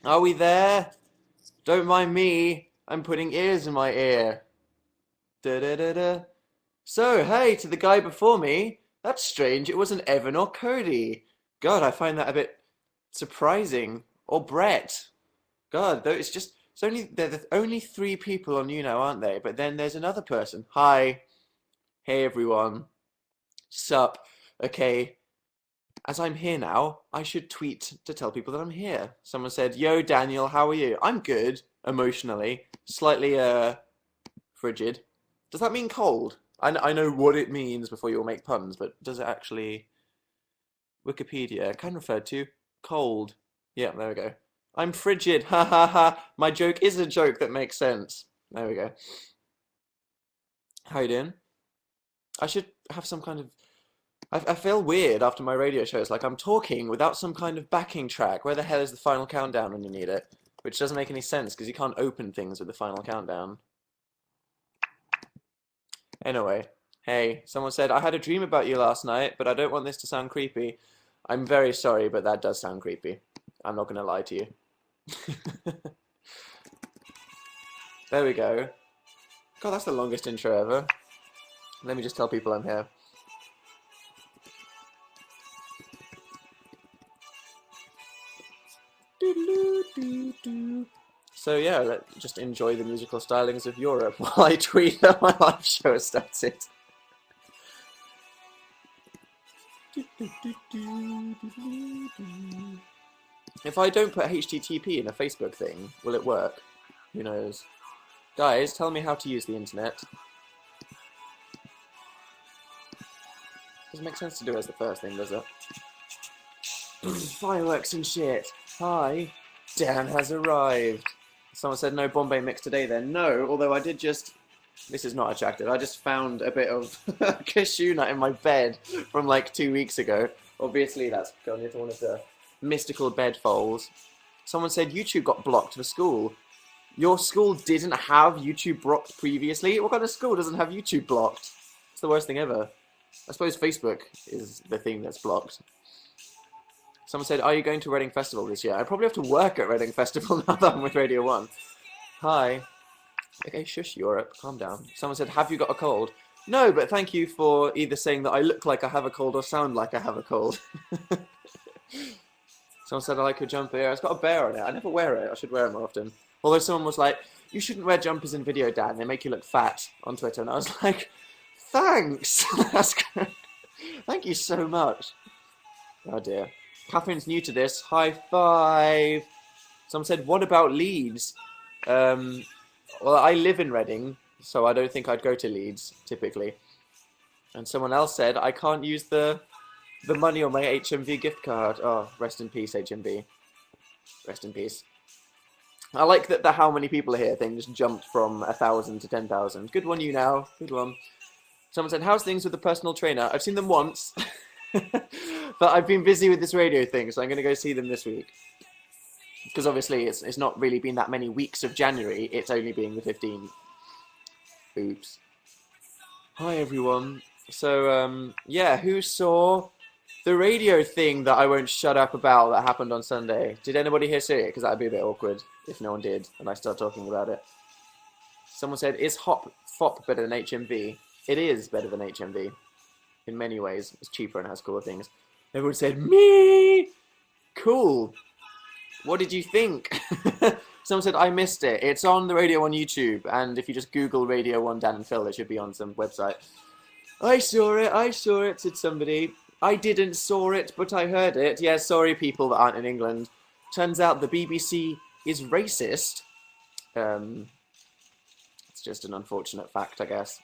Are we there? Don't mind me. I'm putting ears in my ear. Da da da da. So, hey, to the guy before me. That's strange. It wasn't Evan or Cody. God, I find that a bit surprising. Or Brett. God, though it's only they're the only three people on YouNow, aren't they? But then there's another person. Hi. Hey everyone. Sup. Okay. As I'm here now, I should tweet to tell people that I'm here. Someone said, "Yo, Daniel, how are you?" I'm good, emotionally. Slightly, frigid. Does that mean cold? I know what it means before you all make puns, but does it actually... Wikipedia, kind of referred to. Cold. Yeah, there we go. I'm frigid, ha ha ha. My joke is a joke that makes sense. There we go. How you doing? I should have some kind of... I feel weird after my radio shows, like I'm talking without some kind of backing track. Where the hell is the final countdown when you need it? Which doesn't make any sense, because you can't open things with the final countdown. Anyway, hey, someone said, I had a dream about you last night, but I don't want this to sound creepy. I'm very sorry, but that does sound creepy. I'm not going to lie to you. There we go. God, that's the longest intro ever. Let me just tell people I'm here. So yeah, let's just enjoy the musical stylings of Europe while I tweet that my live show started. If I don't put HTTP in a Facebook thing, will it work? Who knows? Guys, tell me how to use the internet. Doesn't make sense to do as the first thing, does it? Fireworks and shit. Hi. Dan has arrived. Someone said no Bombay mix today then. No, although I did just... This is not attractive. I just found a bit of cashew nut in my bed from like 2 weeks ago. Obviously that's gone into one of the mystical bed folds. Someone said YouTube got blocked for school. Your school didn't have YouTube blocked previously? What kind of school doesn't have YouTube blocked? It's the worst thing ever. I suppose Facebook is the thing that's blocked. Someone said, are you going to Reading Festival this year? I probably have to work at Reading Festival now that I'm with Radio 1. Hi. Okay, shush, Europe. Calm down. Someone said, have you got a cold? No, but thank you for either saying that I look like I have a cold or sound like I have a cold. Someone said, I like your jumper. Yeah, it's got a bear on it. I never wear it. I should wear it more often. Although someone was like, you shouldn't wear jumpers in video, Dan. They make you look fat on Twitter. And I was like, thanks. That's good. Thank you so much. Oh, dear. Catherine's new to this. High five. Someone said, what about Leeds? Well, I live in Reading, so I don't think I'd go to Leeds, typically. And someone else said, I can't use the money on my HMV gift card. Oh, rest in peace, HMV. Rest in peace. I like that the how many people are here thing just jumped from 1,000 to 10,000. Good one, YouNow. Good one. Someone said, how's things with the personal trainer? I've seen them once. But I've been busy with this radio thing, so I'm going to go see them this week. Because obviously it's not really been that many weeks of January, it's only been the 15th. Oops. Hi everyone. So, yeah, who saw the radio thing that I won't shut up about that happened on Sunday? Did anybody here see it? Because that'd be a bit awkward if no one did, and I start talking about it. Someone said, is FOP better than HMV? It is better than HMV. In many ways. It's cheaper and has cooler things. Everyone said, me! Cool. What did you think? Someone said, I missed it. It's on the Radio 1 YouTube, and if you just Google Radio 1 Dan and Phil, it should be on some website. I saw it, said somebody. I didn't saw it, but I heard it. Yeah, sorry people that aren't in England. Turns out the BBC is racist. It's just an unfortunate fact, I guess.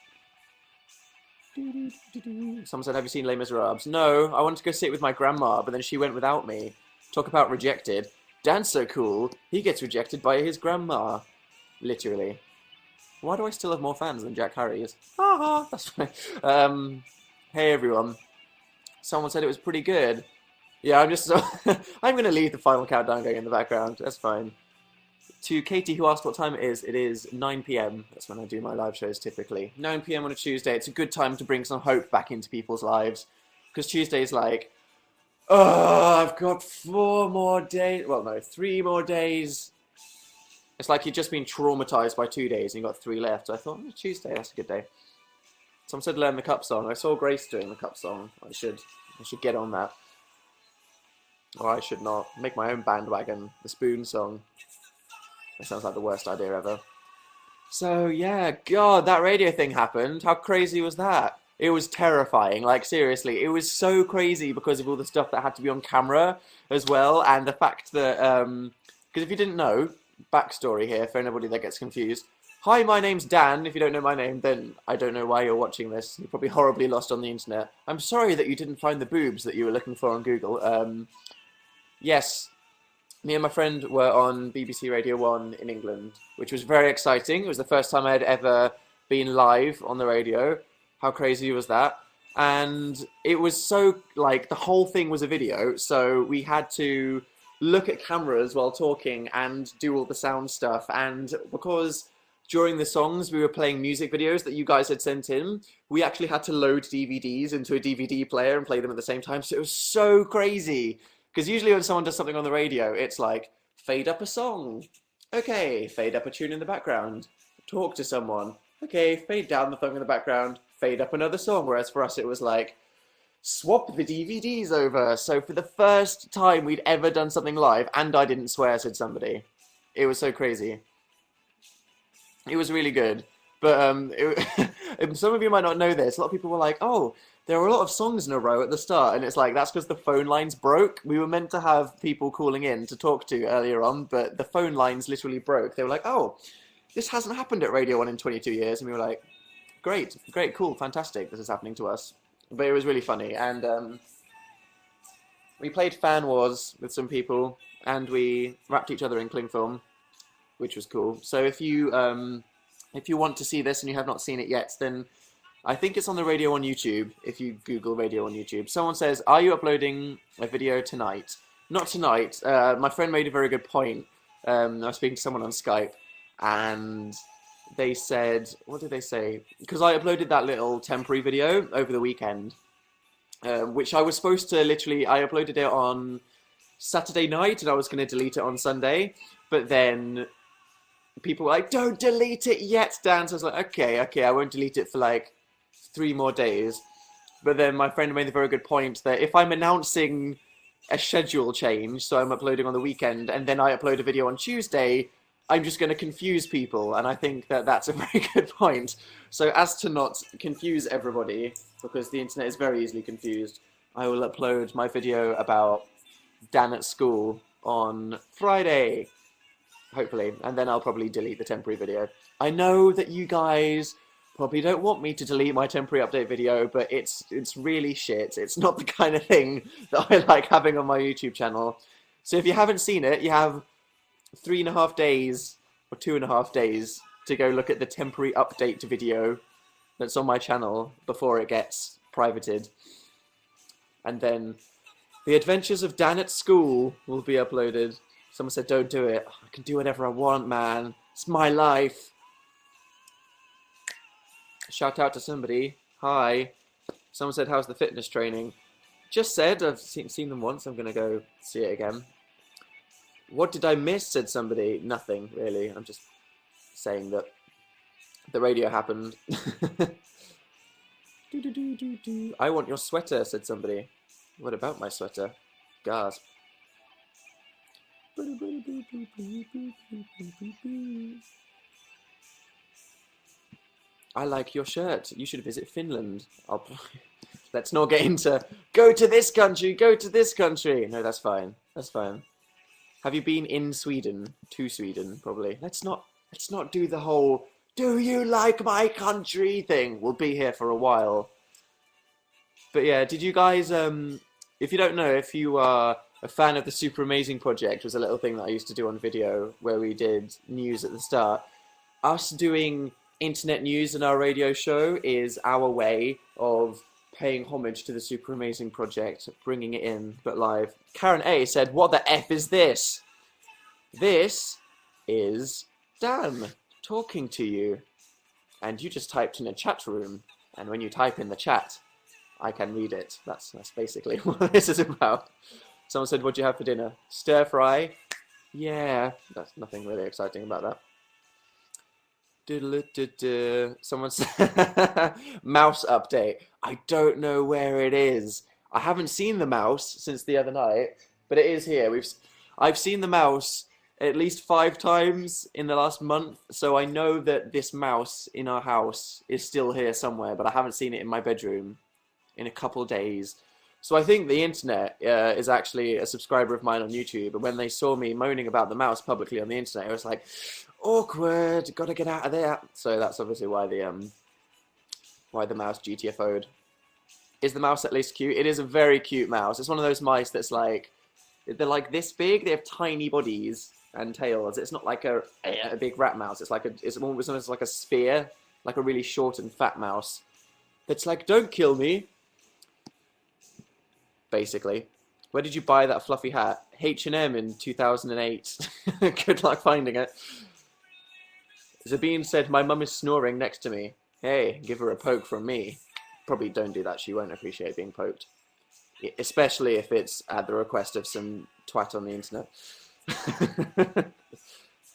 Someone said, have you seen Les Miserables? No, I wanted to go sit with my grandma, but then she went without me. Talk about rejected. Dan's so cool, he gets rejected by his grandma. Literally. Why do I still have more fans than Jack Harry's? Haha, that's fine. Hey everyone. Someone said it was pretty good. Yeah, I'm just... I'm going to leave the final countdown going in the background. That's fine. To Katie, who asked what time it is 9 PM. That's when I do my live shows, typically. 9 PM on a Tuesday. It's a good time to bring some hope back into people's lives. Because Tuesday is like, Oh, I've got 4 more days. Well, no, 3 more days. It's like you've just been traumatized by 2 days and you've got 3 left. So I thought, Tuesday, that's a good day. Someone said learn the cup song. I saw Grace doing the cup song. I should get on that. Or I should not. Make my own bandwagon. The spoon song. That sounds like the worst idea ever. So yeah, God, that radio thing happened. How crazy was that? It was terrifying. Like seriously, it was so crazy because of all the stuff that had to be on camera as well, and the fact that because if you didn't know, backstory here for anybody that gets confused. Hi, my name's Dan. If you don't know my name, then I don't know why you're watching this. You're probably horribly lost on the internet. I'm sorry that you didn't find the boobs that you were looking for on Google. Yes, me and my friend were on BBC Radio 1 in England, which was very exciting. It was the first time I had ever been live on the radio. How crazy was that? And it was so, like, the whole thing was a video, so we had to look at cameras while talking and do all the sound stuff. And because during the songs we were playing music videos that you guys had sent in, we actually had to load DVDs into a DVD player and play them at the same time. So it was so crazy. Because usually when someone does something on the radio, it's like, fade up a song. Okay, fade up a tune in the background. Talk to someone. Okay, fade down the song in the background. Fade up another song. Whereas for us it was like, swap the DVDs over. So for the first time we'd ever done something live, and I didn't swear, said somebody. It was so crazy. It was really good. But some of you might not know this. A lot of people were like, oh, there were a lot of songs in a row at the start. And it's like, that's because the phone lines broke. We were meant to have people calling in to talk to earlier on, but the phone lines literally broke. They were like, oh, this hasn't happened at Radio 1 in 22 years. And we were like, great, cool, fantastic. This is happening to us. But it was really funny. And we played Fan Wars with some people, and we wrapped each other in cling film, which was cool. So if you want to see this and you have not seen it yet, then I think it's on the Radio on YouTube, if you Google Radio on YouTube. Someone says, are you uploading a video tonight? Not tonight. My friend made a very good point. I was speaking to someone on Skype, and they said, what did they say? Because I uploaded that little temporary video over the weekend, which I was supposed to literally, I uploaded it on Saturday night, and I was going to delete it on Sunday, but then people were like, don't delete it yet, Dan. So I was like, okay, I won't delete it for like 3 more days. But then my friend made a very good point that if I'm announcing a schedule change, so I'm uploading on the weekend, and then I upload a video on Tuesday, I'm just going to confuse people. And I think that that's a very good point. So as to not confuse everybody, because the internet is very easily confused, I will upload my video about Dan at school on Friday, hopefully, and then I'll probably delete the temporary video. I know that you guys probably don't want me to delete my temporary update video, but it's really shit. It's not the kind of thing that I like having on my YouTube channel. So if you haven't seen it, you have 3.5 days or 2.5 days to go look at the temporary update video that's on my channel before it gets privated. And then the Adventures of Dan at School will be uploaded. Someone said, don't do it. I can do whatever I want, man. It's my life. Shout out to somebody. Hi. Someone said, how's the fitness training? Just said, I've seen them once. I'm going to go see it again. What did I miss, said somebody. Nothing, really. I'm just saying that the radio happened. I want your sweater, said somebody. What about my sweater? Gasp. I like your shirt. You should visit Finland. Let's not get into go to this country, go to this country. No, that's fine. That's fine. Have you been in Sweden? To Sweden, probably. Let's not do the whole do you like my country thing. We'll be here for a while. But yeah, did you guys if you don't know, if you are a fan of the Super Amazing Project, was a little thing that I used to do on video where we did news at the start. Us doing internet news in our radio show is our way of paying homage to the Super Amazing Project, bringing it in, but live. Karen A said, what the F is this? This is Dan talking to you. And you just typed in a chat room. And when you type in the chat, I can read it. That's basically what this is about. Someone said, "What do you have for dinner?" Stir fry. Yeah, that's nothing really exciting about that. Someone said, mouse update. I don't know where it is. I haven't seen the mouse since the other night, but it is here. I've seen the mouse at least 5 times in the last month, so I know that this mouse in our house is still here somewhere, but I haven't seen it in my bedroom in a couple of days. So I think the internet is actually a subscriber of mine on YouTube, and when they saw me moaning about the mouse publicly on the internet, it was like, awkward, gotta get out of there. So that's obviously why the mouse GTFO'd. Is the mouse at least cute? It is a very cute mouse. It's one of those mice that's like, they're like this big, they have tiny bodies and tails. It's not like a big rat mouse. It's almost like a sphere, like a really short and fat mouse. That's like, don't kill me. Basically. Where did you buy that fluffy hat? H&M in 2008. Good luck finding it. Zabine said, my mum is snoring next to me. Hey, give her a poke from me. Probably don't do that. She won't appreciate being poked. Especially if it's at the request of some twat on the internet.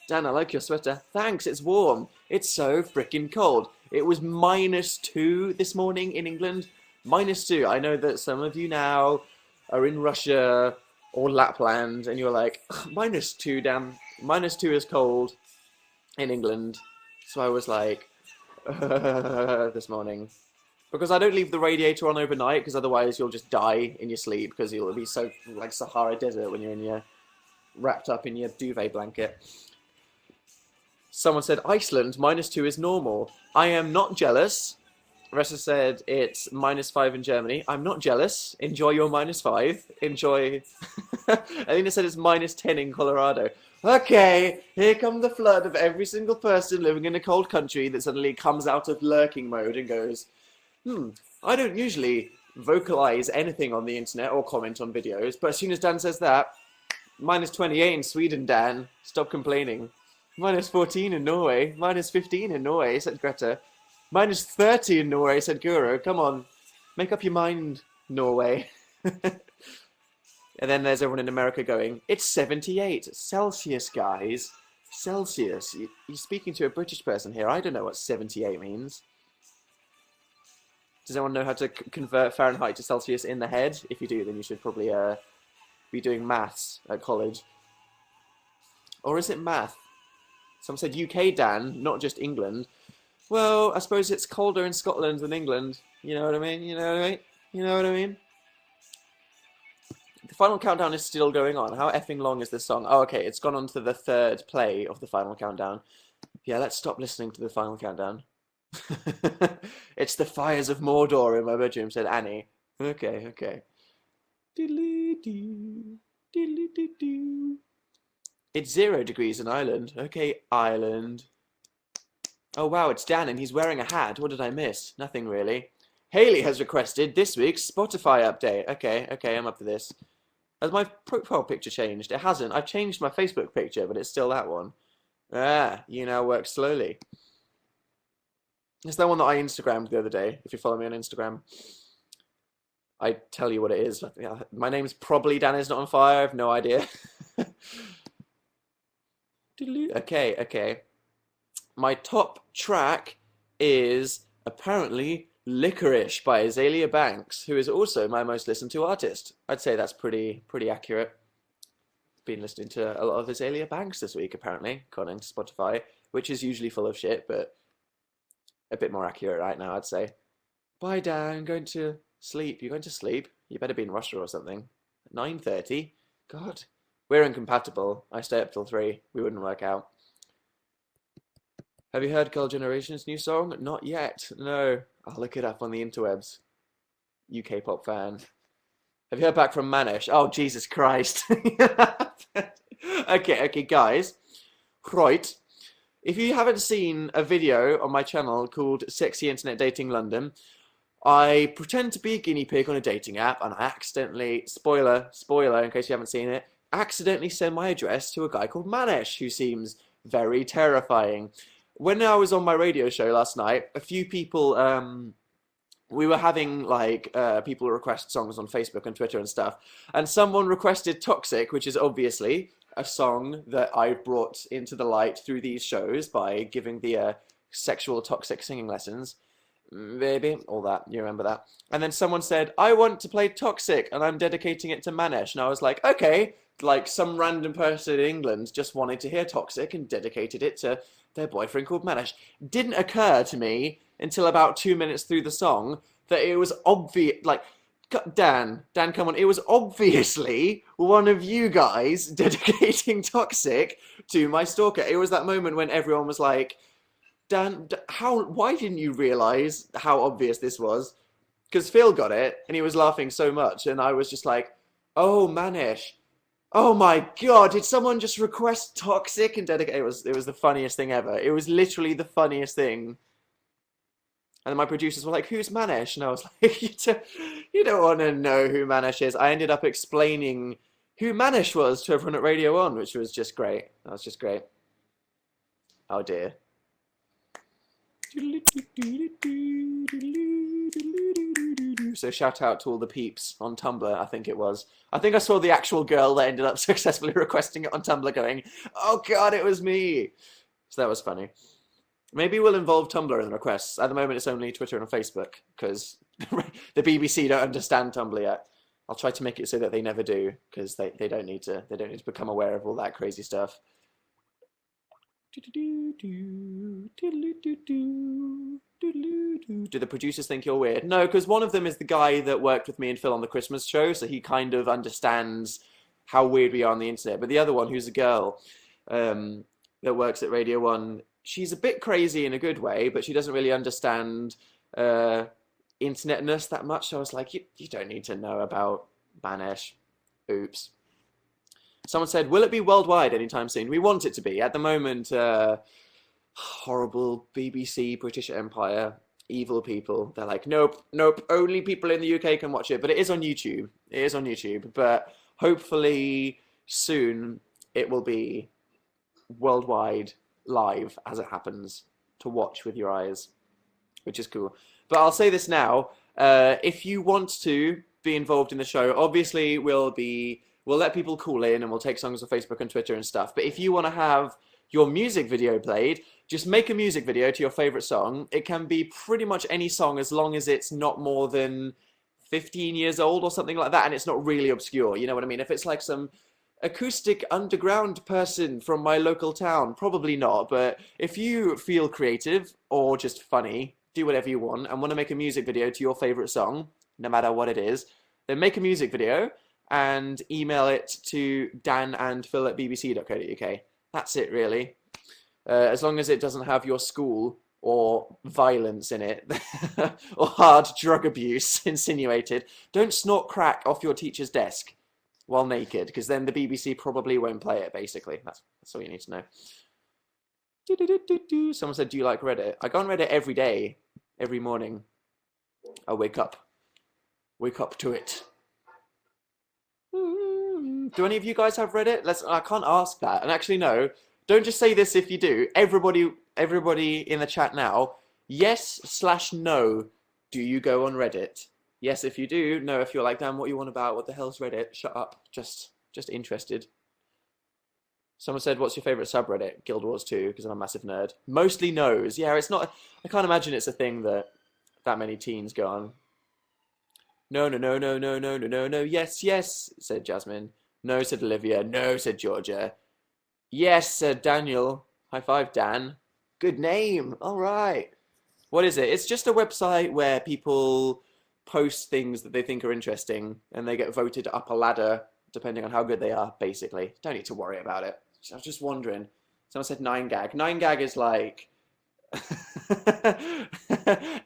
Dan, I like your sweater. Thanks, it's warm. It's so freaking cold. It was -2 this morning in England. -2. I know that some of you now are in Russia or Lapland, and you're like, -2, Dan. -2 is cold in England. So I was like, this morning. Because I don't leave the radiator on overnight, because otherwise you'll just die in your sleep, because you'll be so like Sahara Desert when you're wrapped up in your duvet blanket. Someone said, Iceland, -2 is normal. I am not jealous. Ressa said, it's -5 in Germany. I'm not jealous. Enjoy your -5. Enjoy. Alina said it's -10 in Colorado. Okay, here come the flood of every single person living in a cold country that suddenly comes out of lurking mode and goes, I don't usually vocalize anything on the internet or comment on videos, but as soon as Dan says that, -28 in Sweden, Dan. Stop complaining. -14 in Norway. -15 in Norway, said Greta. -30 in Norway, said Guru. Come on, make up your mind, Norway. And then there's everyone in America going, it's 78 Celsius, guys. Celsius. You're speaking to a British person here. I don't know what 78 means. Does anyone know how to convert Fahrenheit to Celsius in the head? If you do, then you should probably be doing maths at college. Or is it math? Someone said UK, Dan, not just England. Well, I suppose it's colder in Scotland than England. You know what I mean? You know what I mean? You know what I mean? The final countdown is still going on. How effing long is this song? Oh, okay, it's gone on to the 3rd play of the final countdown. Yeah, let's stop listening to the final countdown. It's the fires of Mordor in my bedroom, said Annie. Okay, okay. It's 0 degrees in Ireland. Okay, Ireland. Oh wow, it's Dan and he's wearing a hat. What did I miss? Nothing really. Haley has requested this week's Spotify update. Okay, okay, I'm up for this. Has my profile picture changed? It hasn't. I've changed my Facebook picture, but it's still that one. Ah, YouNow works slowly. It's that one that I Instagrammed the other day, if you follow me on Instagram. I tell you what it is. My name's probably Dan Is Not On Fire, I have no idea. Okay, okay. My top track is apparently Licorice by Azalea Banks, who is also my most listened to artist. I'd say that's pretty accurate. Been listening to a lot of Azalea Banks this week, apparently, according to Spotify, which is usually full of shit, but a bit more accurate right now, I'd say. Bye, Dan. I'm going to sleep. You're going to sleep? You better be in Russia or something. 9:30? God. We're incompatible. I stay up till 3. We wouldn't work out. Have you heard Girl Generation's new song? Not yet. No. I'll look it up on the interwebs. UK pop fan. Have you heard back from Manish? Oh, Jesus Christ. Okay, guys. Right. If you haven't seen a video on my channel called Sexy Internet Dating London, I pretend to be a guinea pig on a dating app and I accidentally, spoiler in case you haven't seen it, accidentally send my address to a guy called Manish who seems very terrifying. When I was on my radio show last night, a few people we were having like people request songs on Facebook and Twitter and stuff, and someone requested "Toxic," which is obviously a song that I brought into the light through these shows by giving the sexual toxic singing lessons. Baby, all that, you remember that. And then someone said, I want to play Toxic and I'm dedicating it to Manesh. And I was like, okay, like some random person in England just wanted to hear Toxic and dedicated it to their boyfriend called Manesh. Didn't occur to me until about 2 minutes through the song that it was obvious, like, Dan, come on, it was obviously one of you guys dedicating Toxic to my stalker. It was that moment when everyone was like, Dan, why didn't you realize how obvious this was? Because Phil got it and he was laughing so much and I was just like, oh, Manish, oh my God, did someone just request Toxic and dedicate? It was the funniest thing ever. It was literally the funniest thing. And then my producers were like, who's Manish? And I was like, you don't want to know who Manish is. I ended up explaining who Manish was to everyone at Radio 1, which was just great. That was just great. Oh dear. So shout out to all the peeps on Tumblr, I think it was. I think I saw the actual girl that ended up successfully requesting it on Tumblr going, oh God, it was me. So that was funny. Maybe we'll involve Tumblr in the requests. At the moment, it's only Twitter and Facebook because the BBC don't understand Tumblr yet. I'll try to make it so that they never do because they don't need to become aware of all that crazy stuff. Do the producers think you're weird? No, because one of them is the guy that worked with me and Phil on the Christmas show, so he kind of understands how weird we are on the internet. But the other one, who's a girl that works at Radio 1, she's a bit crazy in a good way, but she doesn't really understand internetness that much. So I was like, you don't need to know about Banesh. Oops. Someone said, will it be worldwide anytime soon? We want it to be. At the moment, horrible BBC, British Empire, evil people. They're like, nope, only people in the UK can watch it. But it is on YouTube. It is on YouTube. But hopefully soon it will be worldwide live as it happens to watch with your eyes, which is cool. But I'll say this now. If you want to be involved in the show, obviously we'll let people call in and we'll take songs on Facebook and Twitter and stuff. But if you want to have your music video played, just make a music video to your favorite song. It can be pretty much any song as long as it's not more than 15 years old or something like that and it's not really obscure, you know what I mean? If it's like some acoustic underground person from my local town, probably not. But if you feel creative or just funny, do whatever you want and want to make a music video to your favorite song, no matter what it is, then make a music video and email it to danandphil@bbc.co.uk. That's it, really. As long as it doesn't have your school or violence in it, or hard drug abuse insinuated. Don't snort crack off your teacher's desk while naked, because then the BBC probably won't play it, basically. That's all you need to know. Someone said, do you like Reddit? I go on Reddit every day, every morning. I wake up to it. Do any of you guys have Reddit? I can't ask that. And actually, no. Don't just say this if you do. Everybody in the chat now, yes/no, do you go on Reddit? Yes if you do. No if you're like, damn, what you want about? What the hell's Reddit? Shut up. Just interested. Someone said, what's your favourite subreddit? Guild Wars 2, because I'm a massive nerd. Mostly no's. Yeah, it's not... I can't imagine it's a thing that many teens go on. No, yes, said Jasmine. No, said Olivia. No, said Georgia. Yes, said Daniel. High five, Dan. Good name. All right. What is it? It's just a website where people post things that they think are interesting and they get voted up a ladder depending on how good they are, basically. Don't need to worry about it. I was just wondering. Someone said 9gag. 9gag is like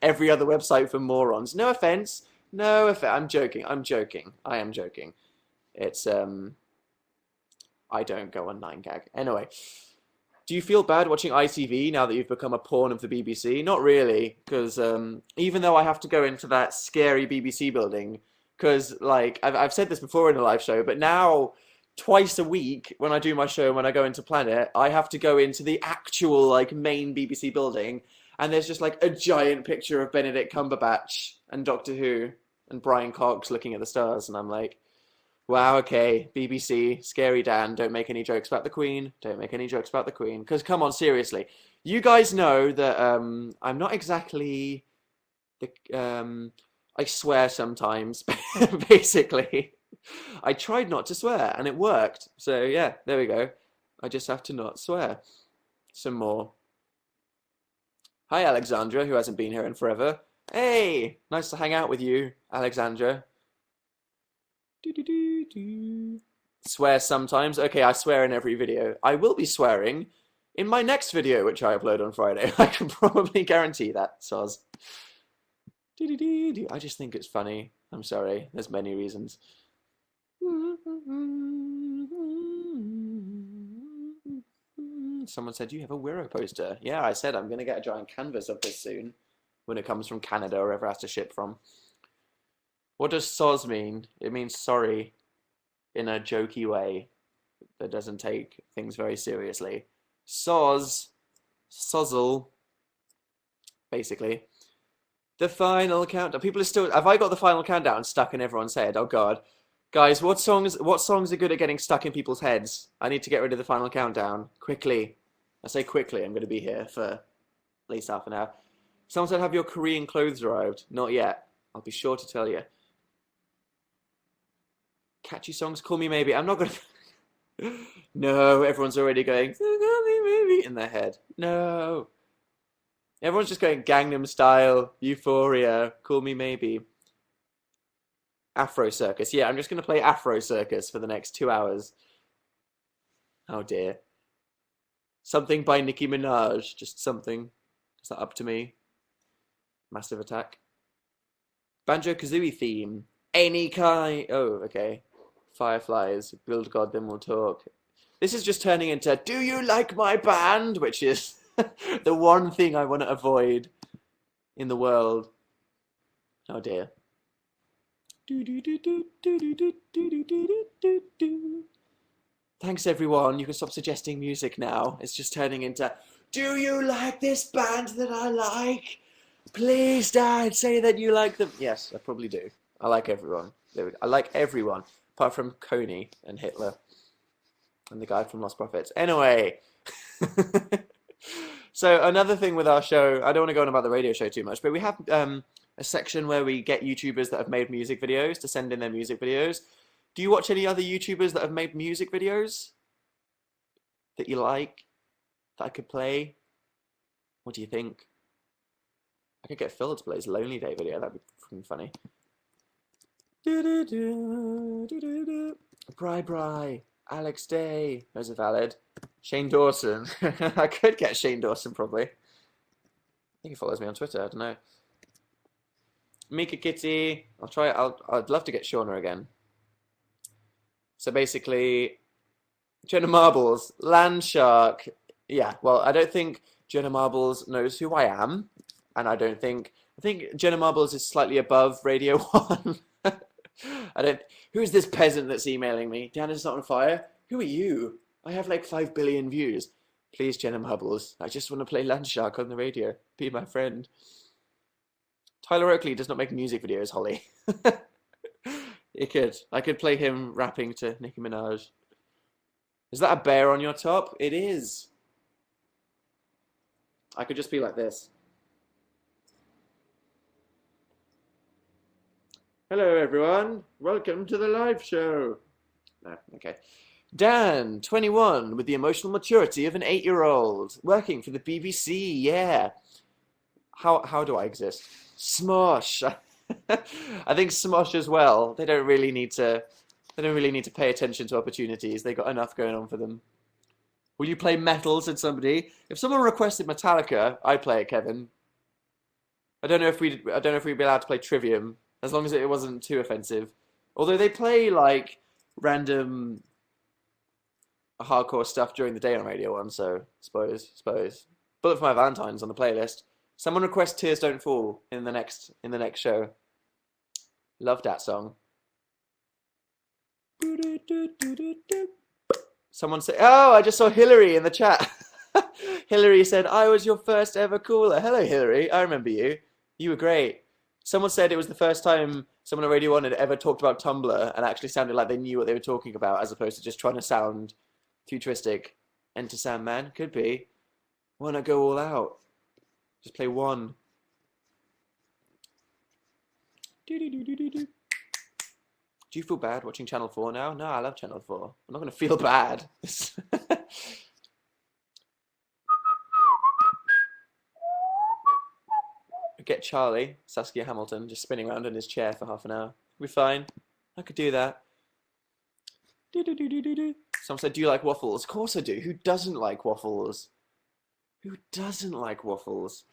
every other website for morons. No offense. I'm joking. I am joking. It's, I don't go on 9gag. Anyway, do you feel bad watching ITV now that you've become a pawn of the BBC? Not really, because even though I have to go into that scary BBC building, because, like, I've said this before in a live show, but now, twice a week, when I do my show and when I go into Planet, I have to go into the actual, like, main BBC building, and there's just like a giant picture of Benedict Cumberbatch and Doctor Who and Brian Cox looking at the stars, and I'm like, wow, okay, BBC, Scary Dan, don't make any jokes about the Queen. Don't make any jokes about the Queen. Because, come on, seriously. You guys know that I'm not exactly... I swear sometimes, basically. I tried not to swear, and it worked. So, yeah, there we go. I just have to not swear. Some more. Hi, Alexandra, who hasn't been here in forever. Hey, nice to hang out with you, Alexandra. Swear sometimes. Okay, I swear in every video. I will be swearing in my next video, which I upload on Friday. I can probably guarantee that, soz. I just think it's funny. I'm sorry. There's many reasons. Someone said, you have a Wiro poster. Yeah, I said I'm going to get a giant canvas of this soon when it comes from Canada or wherever it has to ship from. What does soz mean? It means sorry in a jokey way that doesn't take things very seriously. Soz, sozzle, basically. The final countdown. People are still... Have I got the final countdown stuck in everyone's head? Oh, God. Guys, what songs are good at getting stuck in people's heads? I need to get rid of the final countdown. Quickly. I say quickly. I'm going to be here for at least half an hour. Someone said, have your Korean clothes arrived? Not yet. I'll be sure to tell you. Catchy songs, Call Me Maybe. I'm not going to... No, everyone's already going, Call Me Maybe in their head. No. Everyone's just going Gangnam Style, Euphoria, Call Me Maybe. Afro Circus. Yeah, I'm just going to play Afro Circus for the next 2 hours. Oh dear. Something by Nicki Minaj. Just something. Is that up to me? Massive Attack. Banjo-Kazooie theme. Any kind. Oh, okay. Fireflies. Build God, then we'll talk. This is just turning into Do You Like My Band? Which is the one thing I want to avoid in the world. Oh dear. Thanks everyone. You can stop suggesting music now. It's just turning into Do you like this band that I like? Please, Dad, say that you like them. Yes, I probably do. I like everyone. I like everyone, apart from Coney and Hitler and the guy from Lost Prophets. Anyway, so another thing with our show, I don't want to go on about the radio show too much, but we have a section where we get YouTubers that have made music videos to send in their music videos. Do you watch any other YouTubers that have made music videos that you like, that I could play? What do you think? I could get Phil to play his Lonely Day video. That'd be freaking funny. Bri, Alex Day. Those are valid. Shane Dawson. I could get Shane Dawson probably. I think he follows me on Twitter. I don't know. Mika Kitty. I'll try. I'd love to get Shauna again. So basically, Jenna Marbles, Landshark. Yeah. Well, I don't think Jenna Marbles knows who I am. And I think Jenna Marbles is slightly above Radio 1. Who's this peasant that's emailing me? Dan is not on fire. Who are you? I have like 5 billion views. Please, Jenna Marbles. I just want to play Landshark on the radio. Be my friend. Tyler Oakley does not make music videos, Holly. I could play him rapping to Nicki Minaj. Is that a bear on your top? It is. I could just be like this. Hello, everyone. Welcome to the live show. No, okay. Dan, 21, with the emotional maturity of an 8-year-old, working for the BBC. Yeah. How do I exist? Smosh. I think Smosh as well. They don't really need to pay attention to opportunities. They got enough going on for them. Will you play metal? Said somebody. If someone requested Metallica, I'd play it, Kevin. I don't know if we'd be allowed to play Trivium. As long as it wasn't too offensive. Although they play, like, random hardcore stuff during the day on Radio 1, so suppose. Bullet for My Valentine's on the playlist. Someone request Tears Don't Fall in the next show. Love that song. Someone say, oh, I just saw Hillary in the chat. Hillary said, I was your first ever caller. Hello, Hillary. I remember you. You were great. Someone said it was the first time someone on Radio 1 had ever talked about Tumblr and actually sounded like they knew what they were talking about as opposed to just trying to sound futuristic. Enter Sandman. Could be. Why not go all out? Just play one. Do you feel bad watching Channel 4 now? No, I love Channel 4. I'm not going to feel bad. Get Charlie, Saskia Hamilton, just spinning around in his chair for half an hour. We're fine. I could do that. Someone said, do you like waffles? Of course I do. Who doesn't like waffles? Who doesn't like waffles?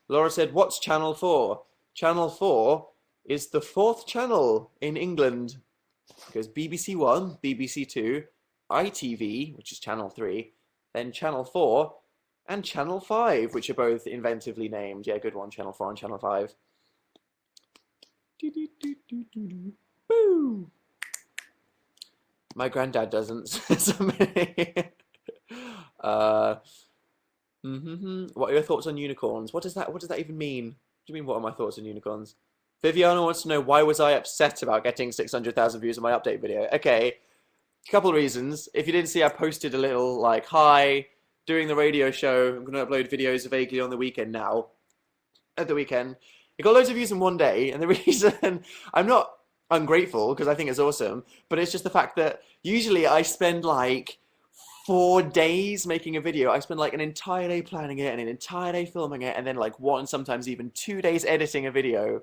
Laura said, what's Channel 4? Channel 4 is the 4th channel in England. It goes BBC 1, BBC 2, ITV, which is Channel 3, then Channel 4, and Channel 5, which are both inventively named. Yeah, good one, Channel 4 and Channel 5. Boo! My granddad doesn't. What are your thoughts on unicorns? What does that even mean? What do you mean, what are my thoughts on unicorns? Viviana wants to know, why was I upset about getting 600,000 views on my update video? Okay, a couple of reasons. If you didn't see, I posted a little, like, hi, doing the radio show. I'm going to upload videos vaguely on the weekend now. At the weekend. It got loads of views in one day, and the reason, I'm not ungrateful, because I think it's awesome, but it's just the fact that usually I spend, like, 4 days making a video. I spend like an entire day planning it and an entire day filming it, and then like 1, sometimes even 2 days editing a video,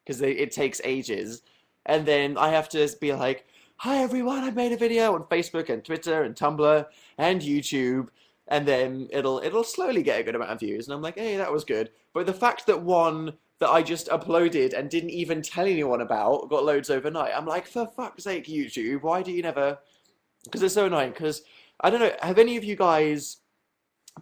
because it takes ages. And then I have to be like, hi everyone, I made a video on Facebook and Twitter and Tumblr and YouTube, and then it'll slowly get a good amount of views, and I'm like, hey, that was good. But the fact that one that I just uploaded and didn't even tell anyone about got loads overnight, I'm like, for fuck's sake, YouTube, why do you never... Because it's so annoying, because I don't know, have any of you guys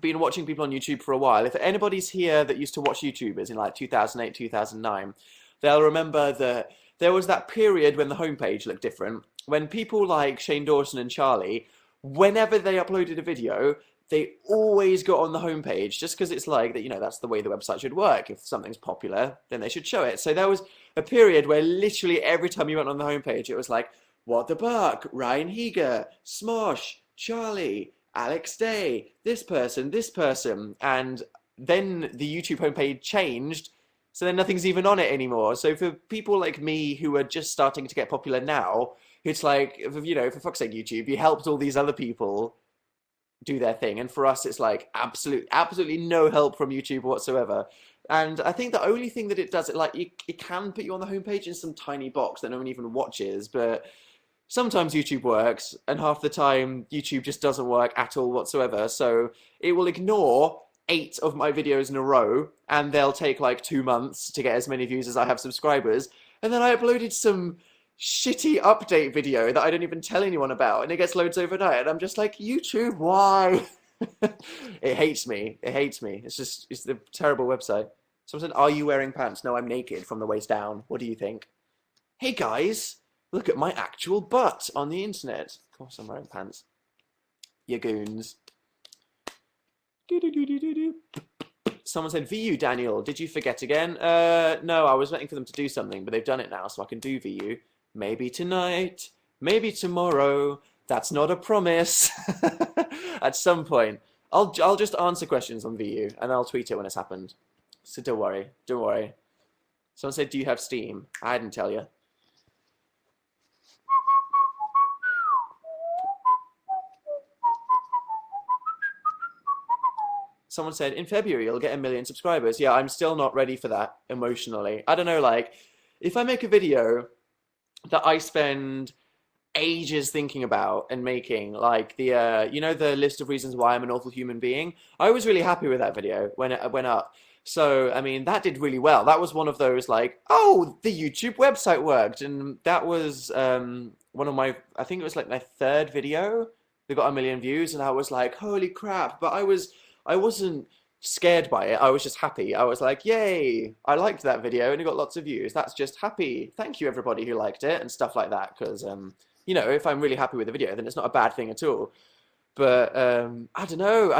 been watching people on YouTube for a while? If anybody's here that used to watch YouTubers in like 2008, 2009, they'll remember that there was that period when the homepage looked different, when people like Shane Dawson and Charlie, whenever they uploaded a video, they always got on the homepage, just because it's like that, you know, that's the way the website should work. If something's popular, then they should show it. So there was a period where literally every time you went on the homepage, it was like, What the Buck, Ryan Heger, Smosh, Charlie, Alex Day, this person, and then the YouTube homepage changed, so then nothing's even on it anymore. So for people like me who are just starting to get popular now, it's like, you know, for fuck's sake, YouTube, you helped all these other people do their thing, and for us it's like absolutely no help from YouTube whatsoever. And I think the only thing that it does, it can put you on the homepage in some tiny box that no one even watches, but sometimes YouTube works, and half the time YouTube just doesn't work at all whatsoever. So it will ignore 8 of my videos in a row, and they'll take like 2 months to get as many views as I have subscribers. And then I uploaded some shitty update video that I don't even tell anyone about, and it gets loads overnight. And I'm just like, YouTube, why? It hates me. It hates me. It's a terrible website. Someone said, are you wearing pants? No, I'm naked from the waist down. What do you think? Hey guys, look at my actual butt on the internet. Of course I'm wearing pants. You goons. Someone said, VU, Daniel, did you forget again? No, I was waiting for them to do something, but they've done it now, so I can do VU. Maybe tonight, maybe tomorrow. That's not a promise. At some point. I'll just answer questions on VU, and I'll tweet it when it's happened. So don't worry, don't worry. Someone said, do you have Steam? I didn't tell you. Someone said, in February, you'll get 1 million subscribers. Yeah, I'm still not ready for that emotionally. I don't know, like, if I make a video that I spend ages thinking about and making, like the, you know, the list of reasons why I'm an awful human being, I was really happy with that video when it went up. So, I mean, that did really well. That was one of those, like, oh, the YouTube website worked. And that was one of my, I think it was like my 3rd video that got 1 million views. And I was like, holy crap. But I wasn't scared by it. I was just happy. I was like, yay, I liked that video and it got lots of views. That's just happy. Thank you, everybody who liked it and stuff like that. Because, you know, if I'm really happy with the video, then it's not a bad thing at all. But I don't know.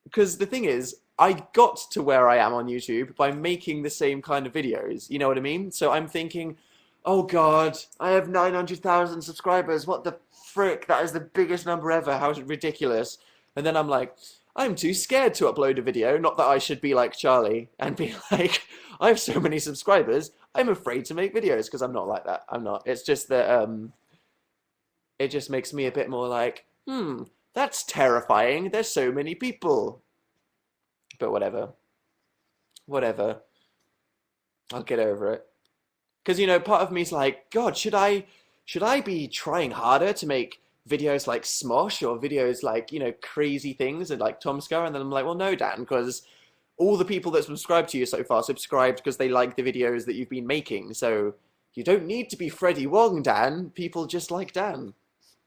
because the thing is, I got to where I am on YouTube by making the same kind of videos. You know what I mean? So I'm thinking, oh God, I have 900,000 subscribers. What the frick? That is the biggest number ever. How ridiculous. And then I'm like, I'm too scared to upload a video. Not that I should be like Charlie and be like, I have so many subscribers. I'm afraid to make videos because I'm not like that. I'm not. It's just that it just makes me a bit more like, that's terrifying. There's so many people. But whatever. Whatever. I'll get over it. Because, part of me's like, God, should I be trying harder to make videos like Smosh or videos like, crazy things and like Tomska? And then I'm like, well, no, Dan, because all the people that subscribe to you so far subscribed because they like the videos that you've been making. So you don't need to be Freddie Wong, Dan. People just like Dan.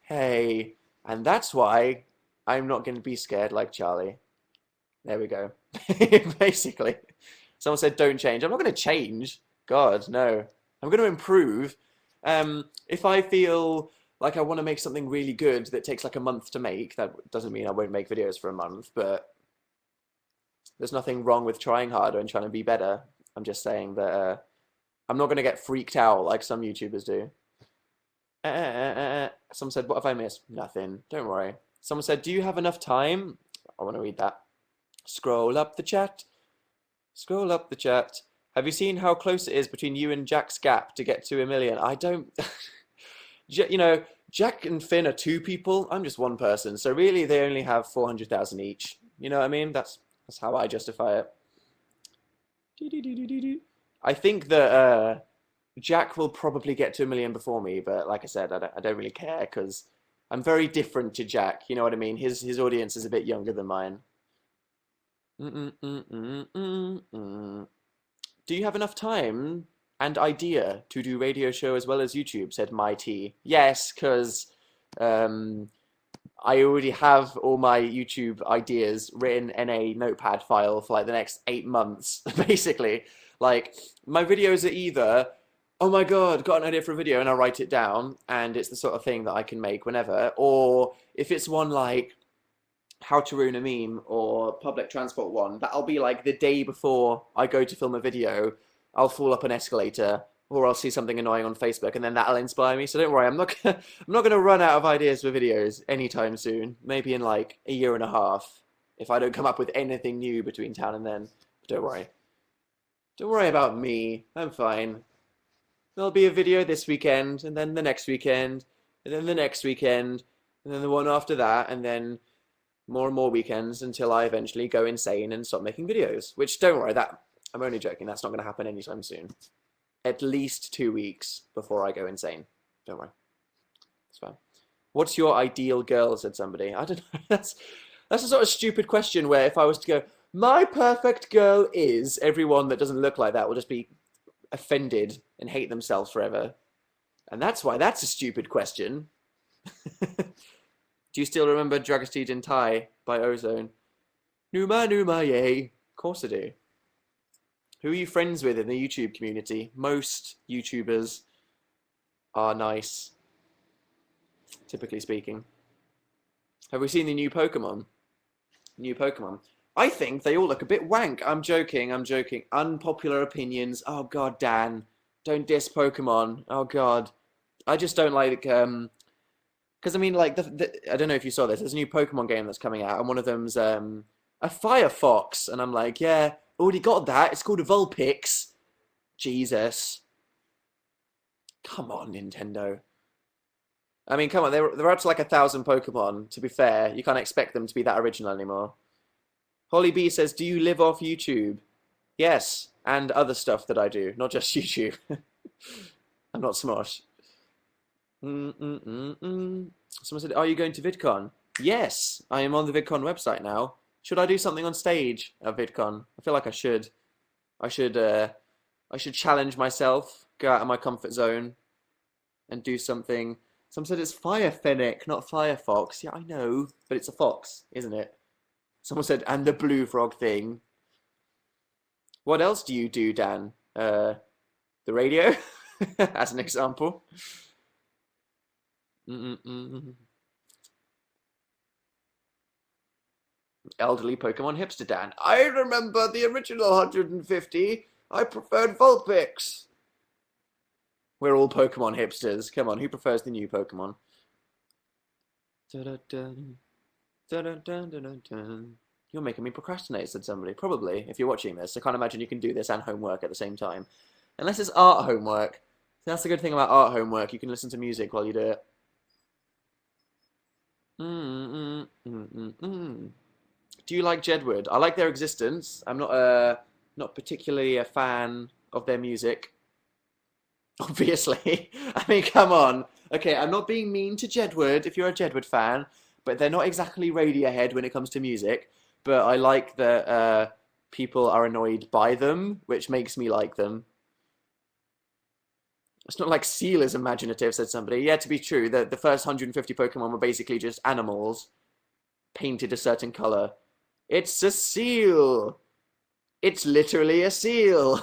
Hey, and that's why I'm not going to be scared like Charlie. There we go. Basically. Someone said don't change. I'm not going to change. God, no. I'm going to improve. If I feel like I want to make something really good that takes like a month to make, that doesn't mean I won't make videos for a month, but there's nothing wrong with trying harder and trying to be better. I'm just saying that I'm not going to get freaked out like some YouTubers do. Someone said, what have I missed? Nothing. Don't worry. Someone said, do you have enough time? I want to read that. Scroll up the chat. Scroll up the chat. Have you seen how close it is between you and Jack's gap to get to 1 million? I don't... Jack and Finn are two people. I'm just one person. So really, they only have 400,000 each. You know what I mean? That's how I justify it. I think that Jack will probably get to 1 million before me, but like I said, I don't really care because I'm very different to Jack. You know what I mean? His audience is a bit younger than mine. Do you have enough time and idea to do radio show as well as YouTube? Said my T. Yes, because I already have all my YouTube ideas written in a notepad file for like the next 8 months, basically. Like, my videos are either, oh my God, got an idea for a video, and I write it down, and it's the sort of thing that I can make whenever. Or if it's one like how to ruin a meme or public transport one, that'll be like the day before I go to film a video. I'll fall up an escalator, or I'll see something annoying on Facebook, and then that'll inspire me. So don't worry, I'm not gonna run out of ideas for videos anytime soon. Maybe in like a year and a half, if I don't come up with anything new between town and then. But don't worry. Don't worry about me. I'm fine. There'll be a video this weekend, and then the next weekend, and then the next weekend, and then the one after that, and then more and more weekends until I eventually go insane and stop making videos. Which, don't worry, I'm only joking. That's not going to happen anytime soon. At least 2 weeks before I go insane. Don't worry. It's fine. What's your ideal girl, said somebody. I don't know. That's a sort of stupid question where if I was to go, my perfect girl is, everyone that doesn't look like that will just be offended and hate themselves forever. And that's why that's a stupid question. Do you still remember Dragostid in Thai by Ozone? Numa Numa Yay. Of course I do. Who are you friends with in the YouTube community? Most YouTubers are nice, typically speaking. Have we seen the new Pokemon? New Pokemon. I think they all look a bit wank. I'm joking. Unpopular opinions. Oh God, Dan. Don't diss Pokemon. Oh God. I just don't like, because I mean, like, I don't know if you saw this. There's a new Pokemon game that's coming out, and one of them's a Firefox. And I'm like, yeah, already got that. It's called a Vulpix. Jesus. Come on, Nintendo. I mean, come on. They're up to like 1,000 Pokemon. To be fair, you can't expect them to be that original anymore. Holly B says, do you live off YouTube? Yes, and other stuff that I do, not just YouTube. I'm not Smosh. Someone said, are you going to VidCon? Yes, I am on the VidCon website now. Should I do something on stage at VidCon? I feel like I should. I should challenge myself, go out of my comfort zone, and do something. Someone said it's Fire Fennec, not Firefox. Yeah, I know, but it's a fox, isn't it? Someone said, and the blue frog thing. What else do you do, Dan? The radio, as an example. Elderly Pokemon hipster Dan. I remember the original 150. I preferred Vulpix. We're all Pokemon hipsters. Come on, who prefers the new Pokemon? You're making me procrastinate, said somebody. Probably, if you're watching this. I can't imagine you can do this and homework at the same time. Unless it's art homework. That's the good thing about art homework. You can listen to music while you do it. Do you like Jedward? I like their existence. I'm not particularly a fan of their music. Obviously. I mean, come on. Okay, I'm not being mean to Jedward if you're a Jedward fan, but they're not exactly Radiohead when it comes to music. But I like that people are annoyed by them, which makes me like them. It's not like Seal is imaginative, said somebody. Yeah, to be true, the first 150 Pokemon were basically just animals painted a certain color. It's a seal! It's literally a seal!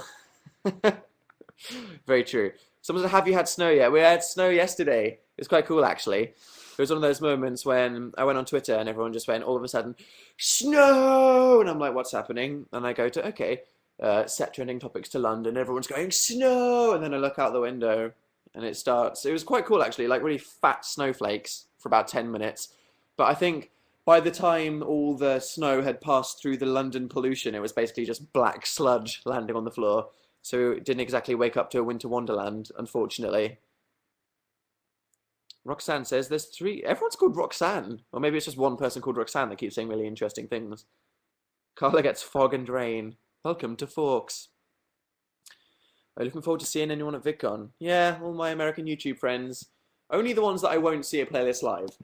Very true. Someone said, have you had snow yet? We had snow yesterday. It was quite cool, actually. It was one of those moments when I went on Twitter and everyone just went, all of a sudden, snow! And I'm like, what's happening? And I go to, okay, set trending topics to London. Everyone's going, snow! And then I look out the window and it starts. It was quite cool, actually, like really fat snowflakes for about 10 minutes. But I think by the time all the snow had passed through the London pollution, it was basically just black sludge landing on the floor. So it didn't exactly wake up to a winter wonderland, unfortunately. Roxanne says there's three. Everyone's called Roxanne. Or maybe it's just one person called Roxanne that keeps saying really interesting things. Carla gets fog and rain. Welcome to Forks. Are you looking forward to seeing anyone at VidCon? Yeah, all my American YouTube friends. Only the ones that I won't see at Playlist Live.